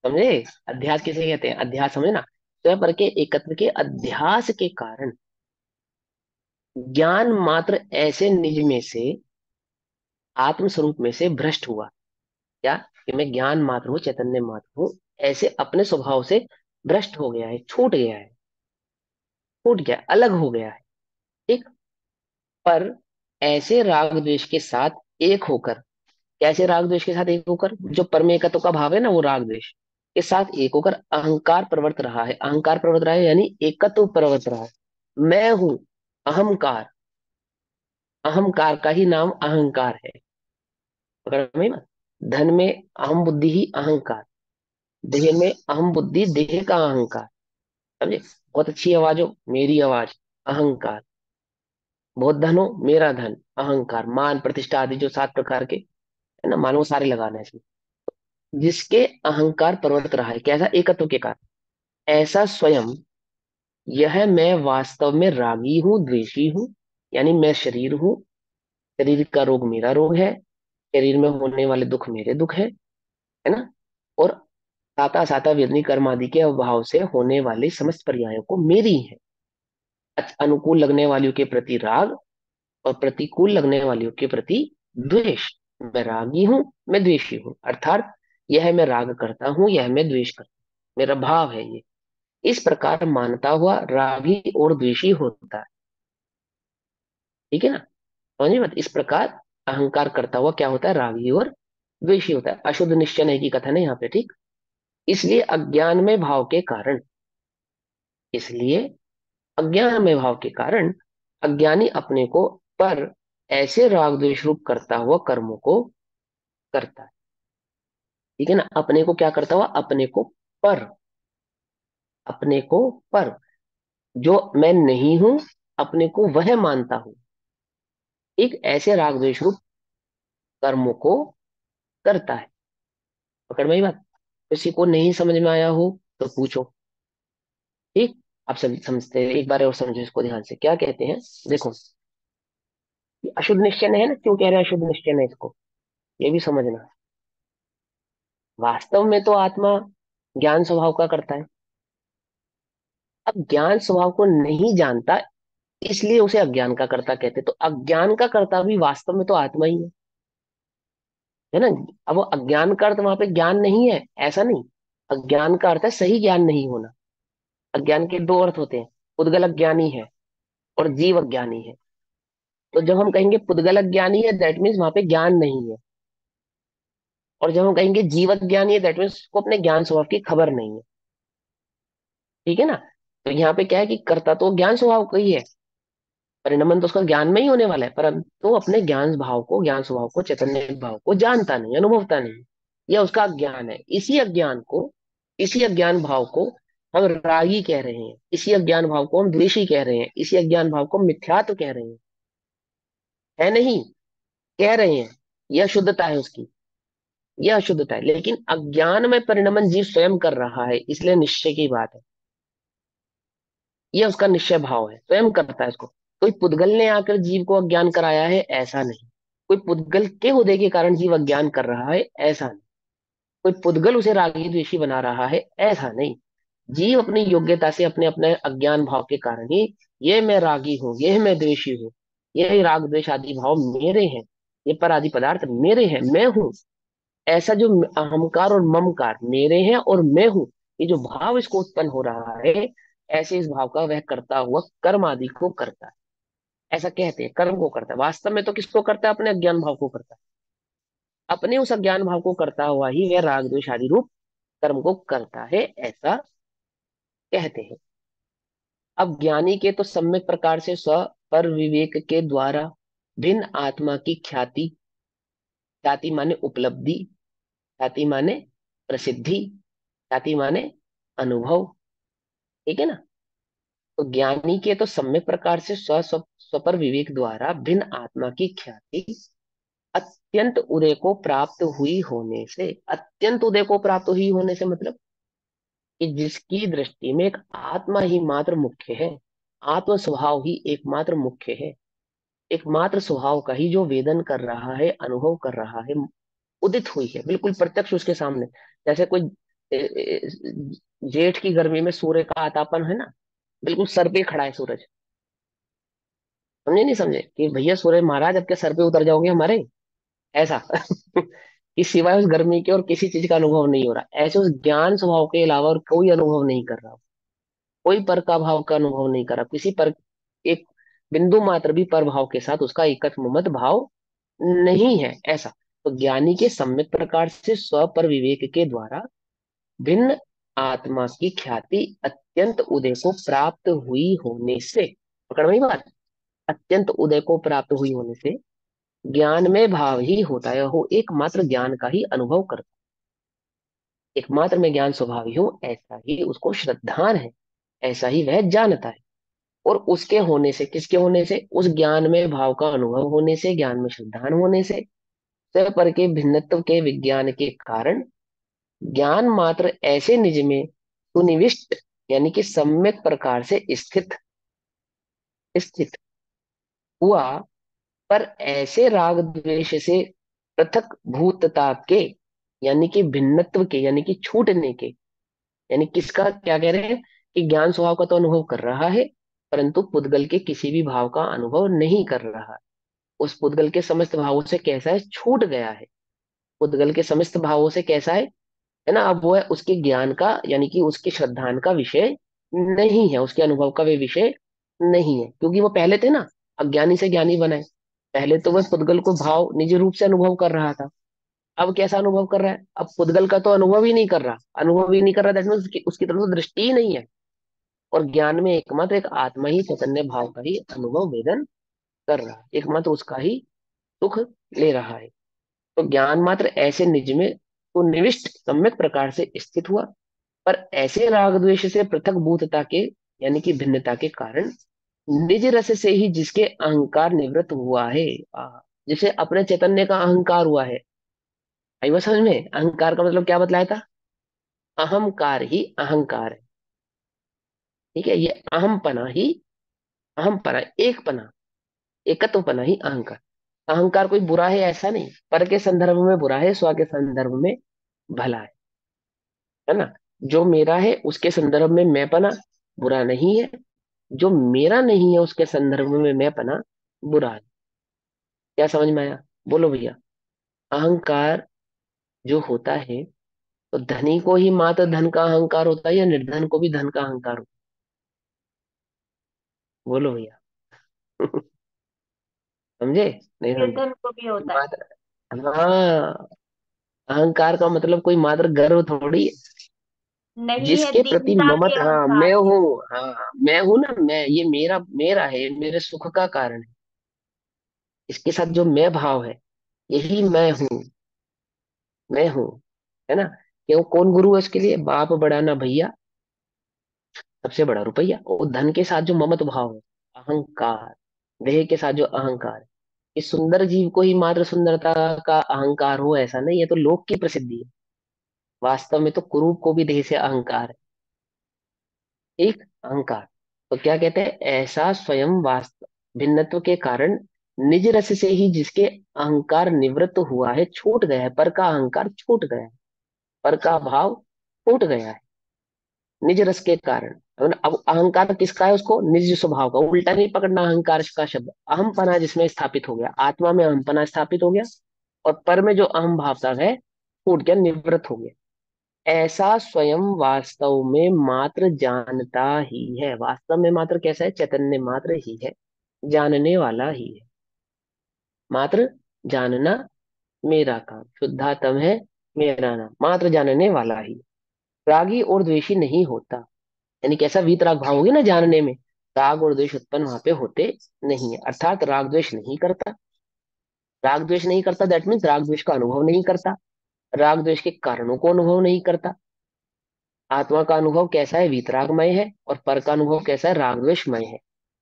समझे। अध्यास किसे कहते हैं, अध्यास समझे ना। स्वयं पर के एकत्व के अध्यास के कारण ज्ञान मात्र ऐसे निज में से, आत्म स्वरूप में से भ्रष्ट हुआ। क्या, कि मैं ज्ञान मात्र हूँ, चैतन्य मात्र हूँ, ऐसे अपने स्वभाव से भ्रष्ट हो गया है, छूट गया है, छूट गया, अलग हो गया है। ठीक। पर ऐसे राग द्वेष के साथ एक होकर, कैसे राग द्वेष के साथ एक होकर, जो परमेकत्व का भाव है ना वो राग द्वेष के साथ एक होकर अहंकार प्रवर्त रहा है, अहंकार प्रवर्त रहा है यानी एकत्व प्रवर्त रहा है। मैं हूं अहंकार, अहंकार का ही नाम अहंकार है, पकड़ में ना। धन में अहम बुद्धि ही अहंकार, देह में अहम बुद्धि देह का अहंकार, समझे। बहुत अच्छी आवाज हो, मेरी आवाज अहंकार। बहुत धन हो, मेरा धन अहंकार। मान प्रतिष्ठा आदि जो 7 प्रकार के है ना मानव, सारे लगाना है इसमें। जिसके अहंकार प्रवर्त रहा है, कैसा, एकत्व के कारण, ऐसा स्वयं यह मैं वास्तव में रागी हूँ, द्वेषी हूँ, यानी मैं शरीर हूँ, शरीर का रोग मेरा रोग है, शरीर में होने वाले दुख मेरे दुख है ना। और साता साता वेदनी कर्म आदि के अभाव से होने वाले समस्त पर्यायों को मेरी है, अनुकूल लगने वालों के प्रति राग, और प्रतिकूल लगने वालियों के प्रति द्वेष। मैं रागी हूं, मैं द्वेषी हूं, अर्थात यह मैं राग करता हूं, यह मैं द्वेष करता हूं, मेरा भाव है ये। इस प्रकार मानता हुआ रागी और द्वेषी होता है। ठीक है ना? समझिए बात। इस प्रकार अहंकार करता हुआ क्या होता है? रागी और द्वेषी होता है। अशुद्ध निश्चय नहीं की कथन है यहाँ पे। ठीक। इसलिए अज्ञान में भाव के कारण, इसलिए अज्ञान में भाव के कारण अज्ञानी अपने को पर ऐसे राग द्वेष रूप करता हुआ कर्मों को करता है। ठीक है ना? अपने को क्या करता हुआ? अपने को पर, अपने को पर, जो मैं नहीं हूं अपने को वह मानता हूं, एक ऐसे राग द्वेष रूप कर्मों को करता है। पकड़ में आई बात? किसी को नहीं समझ में आया हो तो पूछो। ठीक। आप समझते हैं, एक बार और समझो इसको ध्यान से। क्या कहते हैं देखो, ये अशुद्ध निश्चय है ना, क्यों कह रहे हैं अशुद्ध निश्चय है इसको, ये भी समझना। वास्तव में तो आत्मा ज्ञान स्वभाव का करता है। अब ज्ञान स्वभाव को नहीं जानता, इसलिए उसे अज्ञान का कर्ता कहते हैं। तो अज्ञान का कर्ता भी वास्तव में तो आत्मा ही है ना? अब वो अज्ञान का अर्थ वहां पे ज्ञान नहीं है, ऐसा नहीं। अज्ञान का अर्थ है सही ज्ञान नहीं होना। अज्ञान के दो अर्थ होते हैं, पुद्गल अज्ञानी है और जीव अज्ञानी है। तो जब हम कहेंगे पुद्गल अज्ञानी है, दैट मीन्स वहां पे ज्ञान नहीं है। और जब हम कहेंगे जीव अज्ञानी है, दैट मीन्स उसको अपने ज्ञान स्वभाव की खबर नहीं है। ठीक है ना? तो यहाँ पे क्या है कि कर्ता तो ज्ञान स्वभाव का ही है, परिणमन तो उसका ज्ञान में ही होने वाला है, परंतु अपने ज्ञान भाव को, ज्ञान स्वभाव को, चैतन्य भाव को जानता नहीं, अनुभवता नहीं। यह उसका अज्ञान है। इसी अज्ञान को, इसी अज्ञान भाव को हम रागी कह रहे हैं, इसी अज्ञान भाव को हम द्वेषी कह रहे हैं, इसी अज्ञान भाव को मिथ्यात्व कह रहे हैं। है नहीं? कह रहे हैं। यह शुद्धता है उसकी, यह अशुद्धता है। लेकिन अज्ञान में परिणमन जीव स्वयं कर रहा है, इसलिए निश्चय की बात है। यह उसका निश्चय भाव है, स्वयं करता है इसको। कोई पुद्गल ने आकर जीव को अज्ञान कराया है, ऐसा नहीं। कोई पुद्गल के होने के कारण जीव अज्ञान कर रहा है, ऐसा नहीं। कोई पुद्गल उसे रागी द्वेषी बना रहा है, ऐसा नहीं। जीव अपनी योग्यता से, अपने अपने अज्ञान भाव के कारण ही, ये मैं रागी हूँ, ये मैं द्वेषी हूँ, ये राग द्वेष आदि भाव मेरे हैं, ये पर आदि पदार्थ मेरे हैं, मैं हूँ, ऐसा जो अहंकार और ममकार मेरे हैं और मैं हूँ, ये जो भाव इसको उत्पन्न हो रहा है, ऐसे इस भाव का वह करता हुआ कर्म आदि को करता है। ऐसा कहते हैं, कर्म को करता है। वास्तव में तो किसको करता है? अपने अज्ञान भाव को करता है। अपने उस अज्ञान भाव को करता हुआ ही वह राग द्वेष आदि रूप कर्म को करता है, ऐसा कहते हैं। अब ज्ञानी के तो सम्यक प्रकार से स्व पर विवेक के द्वारा भिन्न आत्मा की ख्याति, ख्याति माने उपलब्धि, ख्याति माने प्रसिद्धि, ख्याति माने अनुभव। ठीक है ना? तो ज्ञानी के तो सम्यक प्रकार से स्व पर विवेक द्वारा भिन्न आत्मा की ख्याति अत्यंत उदय को प्राप्त हुई होने से, अत्यंत उदय को प्राप्त हुई होने से मतलब कि जिसकी दृष्टि में एक आत्मा ही मात्र मुख्य है, आत्म स्वभाव ही एकमात्र मुख्य है, एकमात्र स्वभाव का ही जो वेदन कर रहा है, अनुभव कर रहा है, उदित हुई है बिल्कुल प्रत्यक्ष उसके सामने। जैसे कोई ए, ए, जेठ की गर्मी में सूर्य का आतापन है ना, बिल्कुल सर पे खड़ा है सूरज। समझे नहीं समझे कि भैया सूर्य महाराज आपके सर पे उतर जाओगे हमारे, ऐसा कि सिवाय उस गर्मी के और किसी चीज का अनुभव नहीं हो रहा। ऐसे उस ज्ञान स्वभाव के अलावा और कोई अनुभव नहीं कर रहा, कोई पर का भाव का अनुभव नहीं कर रहा, किसी पर एक बिंदु मात्र भी पर भाव के साथ उसका एकत्व ममत भाव नहीं है, ऐसा। तो ज्ञानी के सम्यक प्रकार से स्व पर विवेक के द्वारा भिन्न आत्मा की ख्याति अत्यंत उदय को प्राप्त हुई होने से, पकड़ में बात, अत्यंत उदय को प्राप्त हुई होने से ज्ञान में भाव ही होता है, वो एकमात्र ज्ञान का ही अनुभव करता है। एकमात्र में ज्ञान स्वभाव ही हूँ, ऐसा ही उसको श्रद्धान है, ऐसा ही वह जानता है। और उसके होने से, किसके होने से? उस ज्ञान में भाव का अनुभव होने से, ज्ञान में श्रद्धान होने से, स्वयं पर के भिन्नत्व के विज्ञान के कारण ज्ञान मात्र ऐसे निज में सुनिविष्ट, यानी कि सम्यक प्रकार से स्थित स्थित हुआ, पर ऐसे राग द्वेष से पृथक भूतता के, यानी कि भिन्नत्व के, यानी कि छूटने के, यानी किसका, क्या कह रहे हैं कि ज्ञान स्वभाव का तो अनुभव कर रहा है, परंतु पुद्गल के किसी भी भाव का अनुभव नहीं कर रहा। उस पुद्गल के समस्त भावों से कैसा है, छूट गया है। पुद्गल के समस्त भावों से कैसा है ना, अब वो है उसके ज्ञान का, यानी कि उसके श्रद्धान का विषय नहीं है, उसके अनुभव का वे विषय नहीं है, क्योंकि वो पहले थे ना, अज्ञानी से ज्ञानी बनाए। पहले तो वह पुद्गल को भाव निज रूप से अनुभव कर रहा था, अब कैसा अनुभव कर रहा है, अब पुद्गल का तो अनुभव ही नहीं कर रहा, अनुभव ही नहीं कर रहा, दैट मीन्स उसकी तरफ से दृष्टि ही नहीं है। और ज्ञान में एकमात्र एक आत्मा ही चैतन्य भाव का ही अनुभव वेदन कर रहा है, एकमात्र उसका ही सुख ले रहा है। तो ज्ञान मात्र ऐसे निज में तो निविष्ट सम्यक प्रकार से स्थित हुआ, पर ऐसे राग द्वेष से पृथक भूतता के, यानी कि भिन्नता के कारण निज रस से ही जिसके अहंकार निवृत्त हुआ है। जैसे अपने चैतन्य का अहंकार हुआ है। आई बात समझ में, अहंकार का मतलब क्या बतलाया था, अहंकार ही अहंकार है। ठीक है, ये अहम पना ही, अहम पना, एक पना, एकत्व पना ही अहंकार। अहंकार कोई बुरा है ऐसा नहीं, पर के संदर्भ में बुरा है, स्व के संदर्भ में भला है ना। जो मेरा है उसके संदर्भ में मैं पना बुरा नहीं है, जो मेरा नहीं है उसके संदर्भ में मैं पना बुरा है। क्या समझ में आया, बोलो भैया। अहंकार जो होता है, तो धनी को ही मात्र धन का अहंकार होता है, या निर्धन को भी धन का अहंकार होता है, बोलो भैया। समझे, नहीं समझे। निर्धन को भी होता है। मात्र, हाँ, अहंकार का मतलब कोई मात्र गर्व थोड़ी है। नहीं है, जिसके प्रति दीनता ममत, के हाँ अहंकार मैं है। हूँ, हाँ मैं हूं ना, मैं, ये मेरा मेरा है, ये मेरे सुख का कारण है। इसके साथ जो मैं भाव है, यही मैं हूँ, है ना। क्यों, कौन गुरु है इसके लिए, बाप बड़ा ना भैया, सबसे बड़ा रुपया। और धन के साथ जो ममत भाव है, अहंकार, देह के साथ जो अहंकार है, इस सुंदर जीव को ही मात्र सुंदरता का अहंकार हो ऐसा नहीं है, तो लोक की प्रसिद्धि है। वास्तव में तो कुरूप को भी देह से अहंकार है, एक अहंकार। तो क्या कहते हैं, ऐसा स्वयं वास्तव भिन्नत्व के कारण निज रस से ही जिसके अहंकार निवृत्त हुआ है, छूट गया है, पर का अहंकार छूट गया है, पर का भाव छूट गया है, निज रस के कारण। अब अहंकार किसका है, उसको निज स्वभाव का, उल्टा नहीं पकड़ना अहंकार का शब्द। अहम पना जिसमें स्थापित हो गया, आत्मा में अहम पना स्थापित हो गया, और पर में जो अहम भावता है फूट गया, निवृत्त हो गया। ऐसा स्वयं वास्तव में मात्र जानता ही है, वास्तव में मात्र कैसा है, चैतन्य मात्र ही है, जानने वाला ही है। मात्र जानना मेरा काम, शुद्धातम है मेरा नाम, मात्र जानने वाला ही। रागी और द्वेषी नहीं होता, यानी कैसा वीतराग भाव होगी ना जानने में, राग और द्वेष उत्पन्न वहां पे होते नहीं है, अर्थात राग द्वेष नहीं करता। राग द्वेष नहीं करता, दैट मीन्स राग द्वेष का अनुभव नहीं करता, राग द्वेष के कारणों को अनुभव नहीं करता। आत्मा का अनुभव कैसा है, वीतरागमय है, और पर का अनुभव कैसा है, राग द्वेषमय है।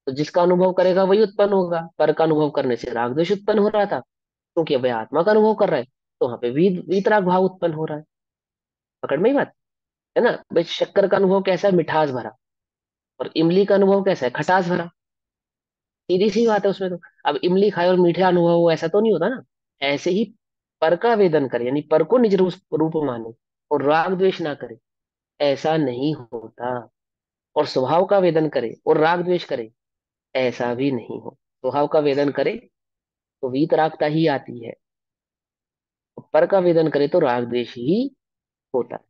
तो जिसका अनुभव करेगा वही उत्पन्न होगा, पर का अनुभव करने से राग द्वेष उत्पन्न हो रहा था, क्योंकि वह आत्मा का अनुभव कर रहा है, तो वहां पे वीतराग भाव उत्पन्न हो रहा है। पकड़ में ही बात है ना भाई। शक्कर का अनुभव कैसा है, मिठास भरा, और इमली का अनुभव कैसा है, खटास भरा। सीधी सी बात है उसमें तो। अब इमली खाए और मीठा अनुभव हो ऐसा तो नहीं होता ना। ऐसे ही पर का वेदन करे, यानी पर को निज रूप माने, और राग द्वेष ना करे, ऐसा नहीं होता। और स्वभाव का वेदन करे और राग द्वेष करे, ऐसा भी नहीं हो। स्वभाव का वेदन करे तो वीतरागता ही आती है, और पर का वेदन करे तो राग द्वेष ही होता है।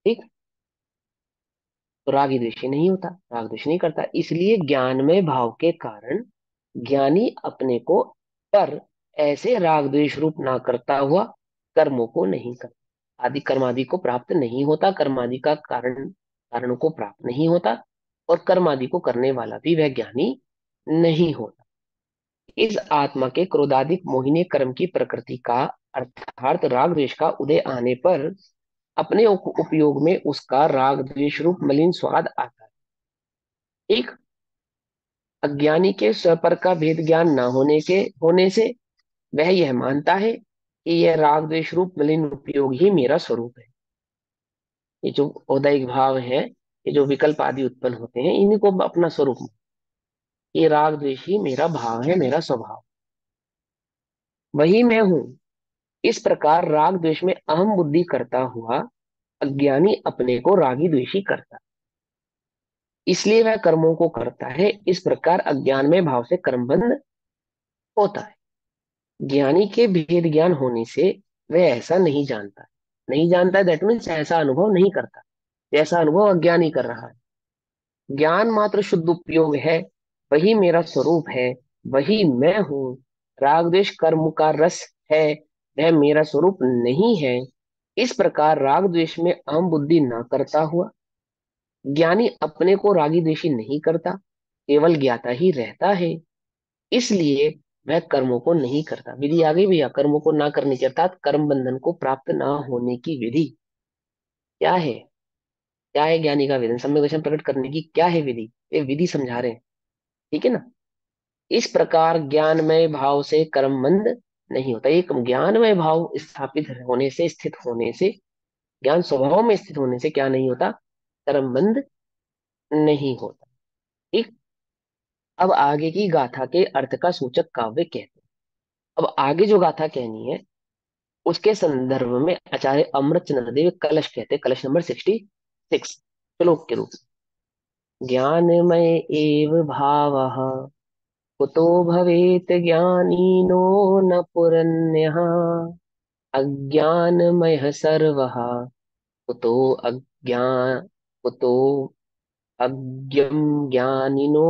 ठीक, तो राग द्वेषी नहीं होता, राग द्वेष नहीं करता, इसलिए ज्ञान में भाव के कारण ज्ञानी अपने को पर ऐसे राग द्वेष रूप ना करता हुआ कर्मों को नहीं करता, आदि कर्मादि को प्राप्त नहीं होता, कर्मादि का कारण को प्राप्त नहीं होता, और कर्मादि को करने वाला भी वह ज्ञानी नहीं होता। इस आत्मा के क्रोधाधिक मोहिनी कर्म की प्रकृति का, अर्थात राग द्वेष का उदय आने पर अपने उपयोग में उसका राग द्वेष रूप मलिन स्वाद आता है। एक अज्ञानी के स्वपर का भेद ज्ञान न होने से वह यह मानता है कि यह राग द्वेष रूप मलिन उपयोग ही मेरा स्वरूप है। ये जो औदैहिक भाव है, ये जो विकल्प आदि उत्पन्न होते हैं, इन्हीं को अपना स्वरूप मान, ये राग द्वेष ही मेरा भाव है, मेरा स्वभाव, वही मैं हूं। इस प्रकार राग द्वेष में अहम बुद्धि करता हुआ अज्ञानी अपने को रागी द्वेषी करता, इसलिए वह कर्मों को करता है। इस प्रकार अज्ञान में भाव से कर्म बंध होता है। ज्ञानी के भेद ज्ञान होने से वह ऐसा नहीं जानता। नहीं जानता दैट मीन्स ऐसा अनुभव नहीं करता जैसा अनुभव अज्ञानी कर रहा है। ज्ञान मात्र शुद्ध उपयोग है। वही मेरा स्वरूप है। वही मैं हूँ। राग द्वेष कर्म का रस है। वह मेरा स्वरूप नहीं है। इस प्रकार राग द्वेष में अहम बुद्धि न करता हुआ ज्ञानी अपने को रागी द्वेषी नहीं करता, केवल ज्ञाता ही रहता है। इसलिए वह कर्मों को नहीं करता। विधि आ गई भैया, कर्मों को ना करने की अर्थात कर्म बंधन को प्राप्त ना होने की विधि क्या है? क्या है ज्ञानी का विधान? सम्यक दर्शन प्रकट करने की क्या है विधि? ये विधि समझा रहे हैं। ठीक है ना? इस प्रकार ज्ञानमय भाव से कर्म बंध नहीं होता। एक ज्ञानमय भाव स्थापित होने से, स्थित होने से, ज्ञान स्वभाव में स्थित होने से क्या नहीं होता? कर्म बंध नहीं होता। ठीक। अब आगे की गाथा के अर्थ का सूचक काव्य कहते हैं। अब आगे जो गाथा कहनी है उसके संदर्भ में आचार्य अमृतचंद्र देव कलश कहते हैं, कलश नंबर 66 श्लोक के रूप में। ज्ञानमय एव भावः कुतो भवेत ज्ञानीनो न पुरन्यः। अज्ञानमयः सर्वः कुतो अज्ञान कुतो अज्ञम ज्ञानिनो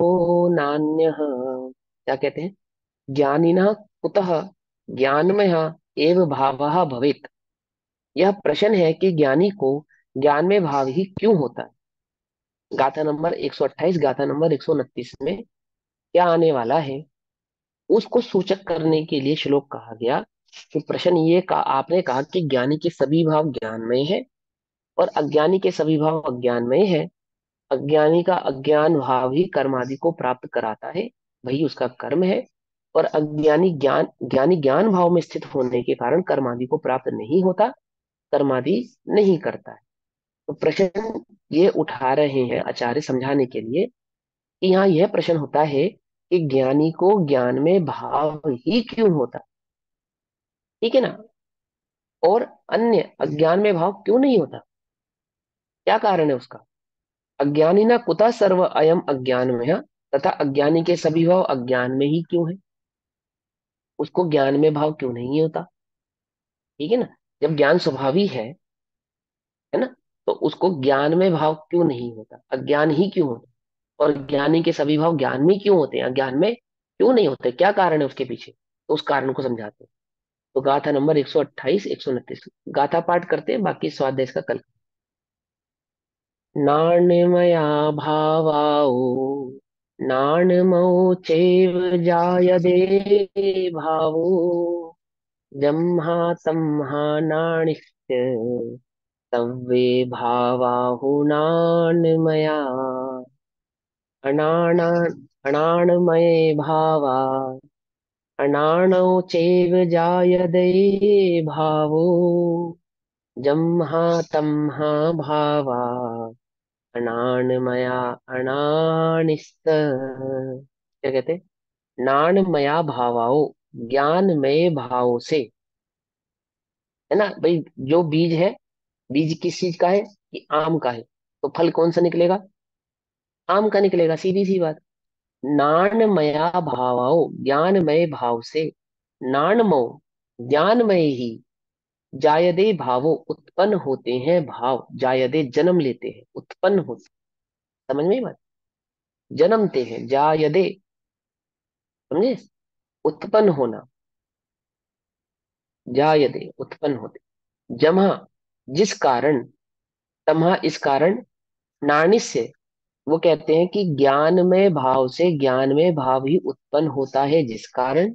नान्यः। क्या कहते हैं? ज्ञानिनः कुतः ज्ञानमयः एव भावः भवेत्। यह प्रश्न है कि ज्ञानी को ज्ञान में भाव ही क्यों होता है। गाथा नंबर 128, गाथा नंबर 129 में क्या आने वाला है उसको सूचक करने के लिए श्लोक कहा गया। कि प्रश्न ये का आपने कहा कि ज्ञानी के सभी भाव ज्ञान में है और अज्ञानी के सभी भाव अज्ञान में है। अज्ञानी का अज्ञान भाव ही कर्म आदि को प्राप्त कराता है, वही उसका कर्म है। और ज्ञानी ज्ञान भाव में स्थित होने के कारण कर्म आदि को प्राप्त नहीं होता, कर्म आदि नहीं करता है। तो प्रश्न ये उठा रहे हैं आचार्य समझाने के लिए कि यहाँ यह प्रश्न होता है कि ज्ञानी को ज्ञान में भाव ही क्यों होता। ठीक है ना? और अन्य अज्ञान में भाव क्यों नहीं होता? क्या कारण है उसका? अज्ञानी ना कुतः सर्व अयम अज्ञान में है, तथा अज्ञानी के सभी भाव अज्ञान में ही क्यों है? उसको ज्ञान में भाव क्यों नहीं होता? ठीक है ना? जब ज्ञान स्वभावी है ना, तो उसको ज्ञान में भाव क्यों नहीं होता? अज्ञान ही क्यों होता? और ज्ञानी के सभी भाव ज्ञान में क्यों होते हैं, अज्ञान में क्यों नहीं होते? क्या कारण है उसके पीछे? तो उस कारण को समझाते हैं। तो गाथा नंबर 128 129 गाथा पाठ करते हैं, बाकी स्वाध्याय इसका कल। नाण्यमया भावाओ नाण्यमौ चैव जायते भावो जम्हा तम्हा नाणिस्य तव्ये भावाहुनान्मया। अनाना अनाणमये भावा अनाणौ चैव जायते भावो जम्हा तम्हा भावा अनाणमया अनानिस्त। क्या कहते हैं? नाणमया भावाओ, ज्ञानमय भाव से, है ना भाई? जो बीज है, बीज किस चीज का है? कि आम का है। तो फल कौन सा निकलेगा? आम का निकलेगा, सीधी सी बात। नाणमया भावाओ, ज्ञानमय भाव से, नाणमो ज्ञानमय ही, जायदे भावो उत्पन्न होते हैं भाव, जायदे जन्म लेते हैं, उत्पन्न होते। समझ में बात? जन्मते हैं, जायदे, समझे? उत्पन्न होना, जायदे उत्पन्न होते। जमा जिस कारण, तमहा इस कारण, नानिस्य वो कहते हैं कि ज्ञान में भाव से ज्ञान में भाव ही उत्पन्न होता है जिस कारण,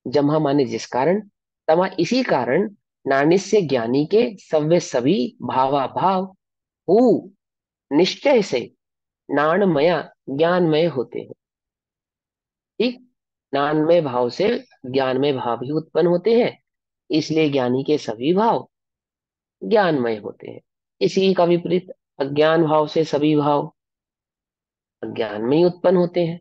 जमा माने जिस कारण, तमा इसी कारण, नानिस्य ज्ञानी के, सव्य सभी, भावा भाव, हु निश्चय से, नाणमया ज्ञानमय होते हैं। ठीक। ज्ञानमय भाव से ज्ञानमय भाव ही उत्पन्न होते हैं, इसलिए ज्ञानी के सभी भाव ज्ञानमय होते हैं। इसी का विपरीत, अज्ञान भाव से सभी भाव अज्ञान में ही उत्पन्न होते हैं,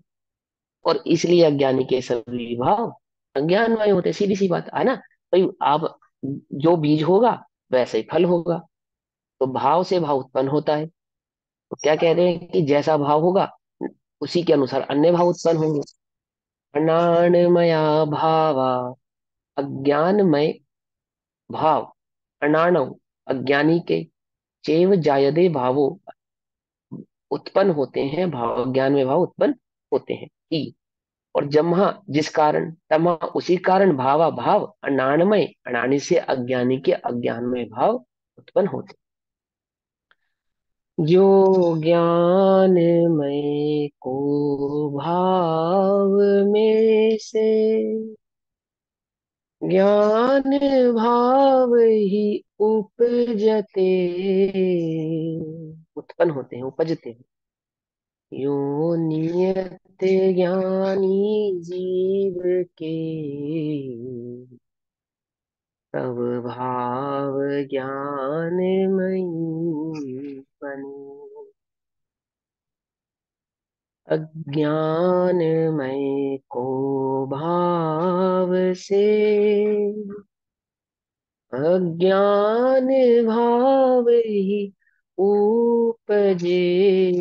और इसलिए अज्ञानी के सभी भाव अज्ञानमय होते हैं। सीधी सी बात है ना भाई? आप, जो बीज होगा वैसे ही फल होगा। तो भाव से भाव उत्पन्न होता है। तो क्या कह रहे हैं कि जैसा भाव होगा उसी के अनुसार अन्य भाव उत्पन्न होंगे। अनाणमया भावा अज्ञानमय भाव अनाणव अज्ञानी के चैव जायते भावो उत्पन्न होते हैं, भाव ज्ञान में भाव उत्पन्न होते हैं ही। और जम्हा जिस कारण, तमा उसी कारण, भावा भाव अनाणमय अनानी से अज्ञानी के अज्ञान में भाव उत्पन्न होते। जो ज्ञानमय को भाव में से ज्ञान भाव ही उपजते, उत्पन्न होते हैं, उपजते हैं। यो नियत ज्ञानी जीव के तब भाव ज्ञानमयी बने। अज्ञानमय को भाव से अज्ञान भाव ही उपजे,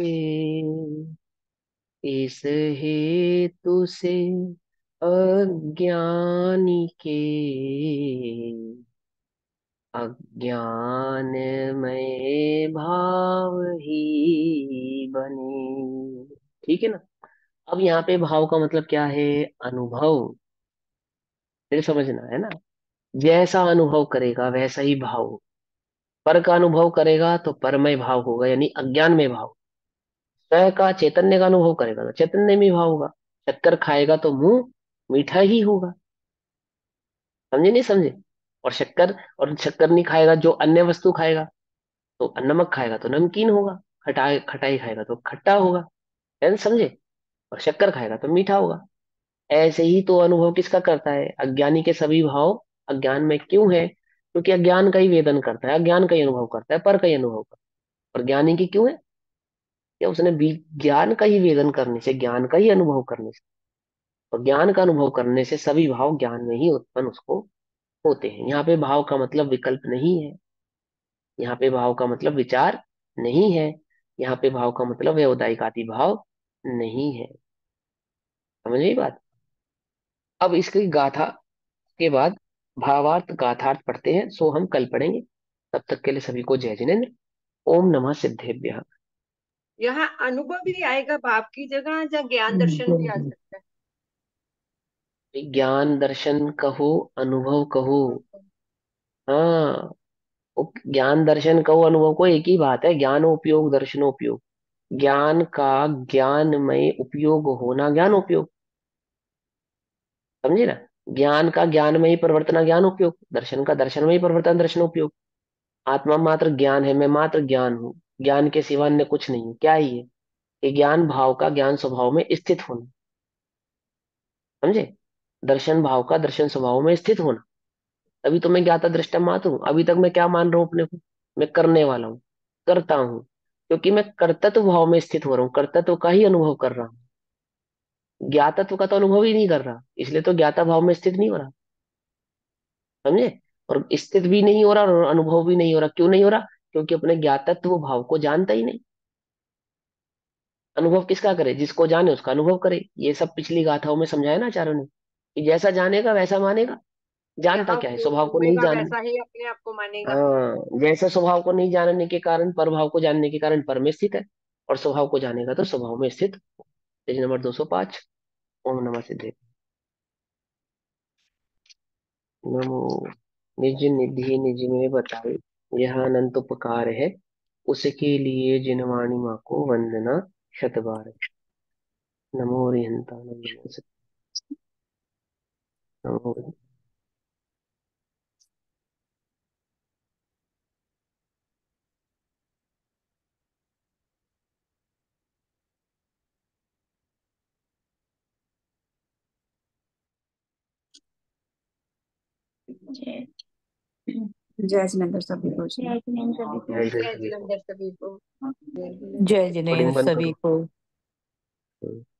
इस हेतु से अज्ञानी के अज्ञानमय भाव ही बने। ठीक है ना। अब यहाँ पे भाव का मतलब क्या है? अनुभव। फिर समझना है ना। जैसा अनुभव करेगा वैसा ही भाव हो। पर का अनुभव करेगा तो परमय भाव होगा, यानी अज्ञान में भाव। स्वयं का चैतन्य का अनुभव करेगा तो चैतन्य में भाव होगा। शक्कर खाएगा तो मुंह मीठा ही होगा। समझे नहीं समझे? और शक्कर नहीं खाएगा, जो अन्य वस्तु खाएगा, तो नमक खाएगा तो नमकीन होगा। खटाई खटाई खाएगा तो खट्टा होगा। है ना, समझे? और शक्कर खाएगा तो मीठा होगा। ऐसे ही तो अनुभव किसका करता है? अज्ञानी के सभी भाव अज्ञान में क्यों है? क्योंकि अज्ञान का ही वेदन करता है, अज्ञान का ही अनुभव करता है, पर का ही अनुभव करता है। और ज्ञानी की क्यों है? या उसने ज्ञान का ही वेदन करने से, ज्ञान का ही अनुभव करने से, और ज्ञान का अनुभव करने से सभी भाव ज्ञान में ही उत्पन्न उसको होते हैं। यहाँ पे भाव का मतलब विकल्प नहीं है। यहाँ पे भाव का मतलब विचार नहीं है। यहाँ पे भाव का मतलब व्यवदायिक आदि भाव नहीं है। समझ गई बात? अब इसकी गाथा के बाद भावार्थ गाथार्थ पढ़ते हैं, सो हम कल पढ़ेंगे। तब तक के लिए सभी को जय जिनेन्द्र। ओम नमः सिद्धेभ्यः। यहाँ अनुभव भी आएगा भाव की जगह, या ज्ञान दर्शन भी आ सकता ज्ञान दर्शन कहो, अनुभव कहो। हाँ, ज्ञान दर्शन कहो, अनुभव को, एक ही बात है। ज्ञानोपयोग दर्शनोपयोग। ज्ञान का ज्ञानमय उपयोग होना ज्ञान उपयोग। समझे ना? ज्ञान का ज्ञानमय परिवर्तन ज्ञान उपयोग, दर्शन का दर्शनमय परिवर्तन दर्शन उपयोग। आत्मा मात्र ज्ञान है, मैं मात्र ज्ञान हूँ, ज्ञान के सिवा अन्य कुछ नहीं हूँ। क्या है ये? कि ज्ञान भाव का ज्ञान स्वभाव में स्थित होना। समझे? दर्शन भाव का दर्शन स्वभाव में स्थित होना। तभी तो मैं ज्ञाता दृष्टा मात्र हूँ। अभी तक मैं क्या मान रहा हूँ अपने को? मैं करने वाला हूँ, करता हूँ। क्योंकि मैं कर्तृत्व भाव में स्थित हो रहा हूँ, कर्तृत्व का ही अनुभव कर रहा हूँ। ज्ञातत्व का तो अनुभव ही नहीं कर रहा, इसलिए तो ज्ञाता भाव में स्थित नहीं हो रहा। समझे? और स्थित भी नहीं हो रहा और अनुभव भी नहीं हो रहा। क्यों नहीं हो रहा? क्योंकि अपने ज्ञातत्व भाव को जानता ही नहीं। अनुभव किसका करे? जिसको जाने उसका अनुभव करे। ये सब पिछली गाथाओं में समझाया ना आचार्यों ने, कि जैसा जानेगा वैसा मानेगा। है। जानता जहाँ क्या है? वो स्वभाव को नहीं होएगा जान। वैसा ही अपने आप को मानेगा। हाँ, जैसे स्वभाव को नहीं जानने के कारण, पर भाव को जानने के कारण पर में स्थित है। और स्वभाव को जानेगा तो स्वभाव में स्थित। Page number 205। ओम नमः सिद्धे। नमो। निज निधि निज में बताए, यह अनंत उपकार है, उसके लिए जिनवाणी माँ को वंदना शत बार। नमो रिहंता नमो सत- नमो। जय जय जिनेन्द्र सभी को। जय जिनेन्द्र सभी को। जय जय जय सभी को। जलंधर सभी को। जय जय जिनेन्द्र। जिनेन्द्र रिकॉर्डिंग बंद सभी करो। को।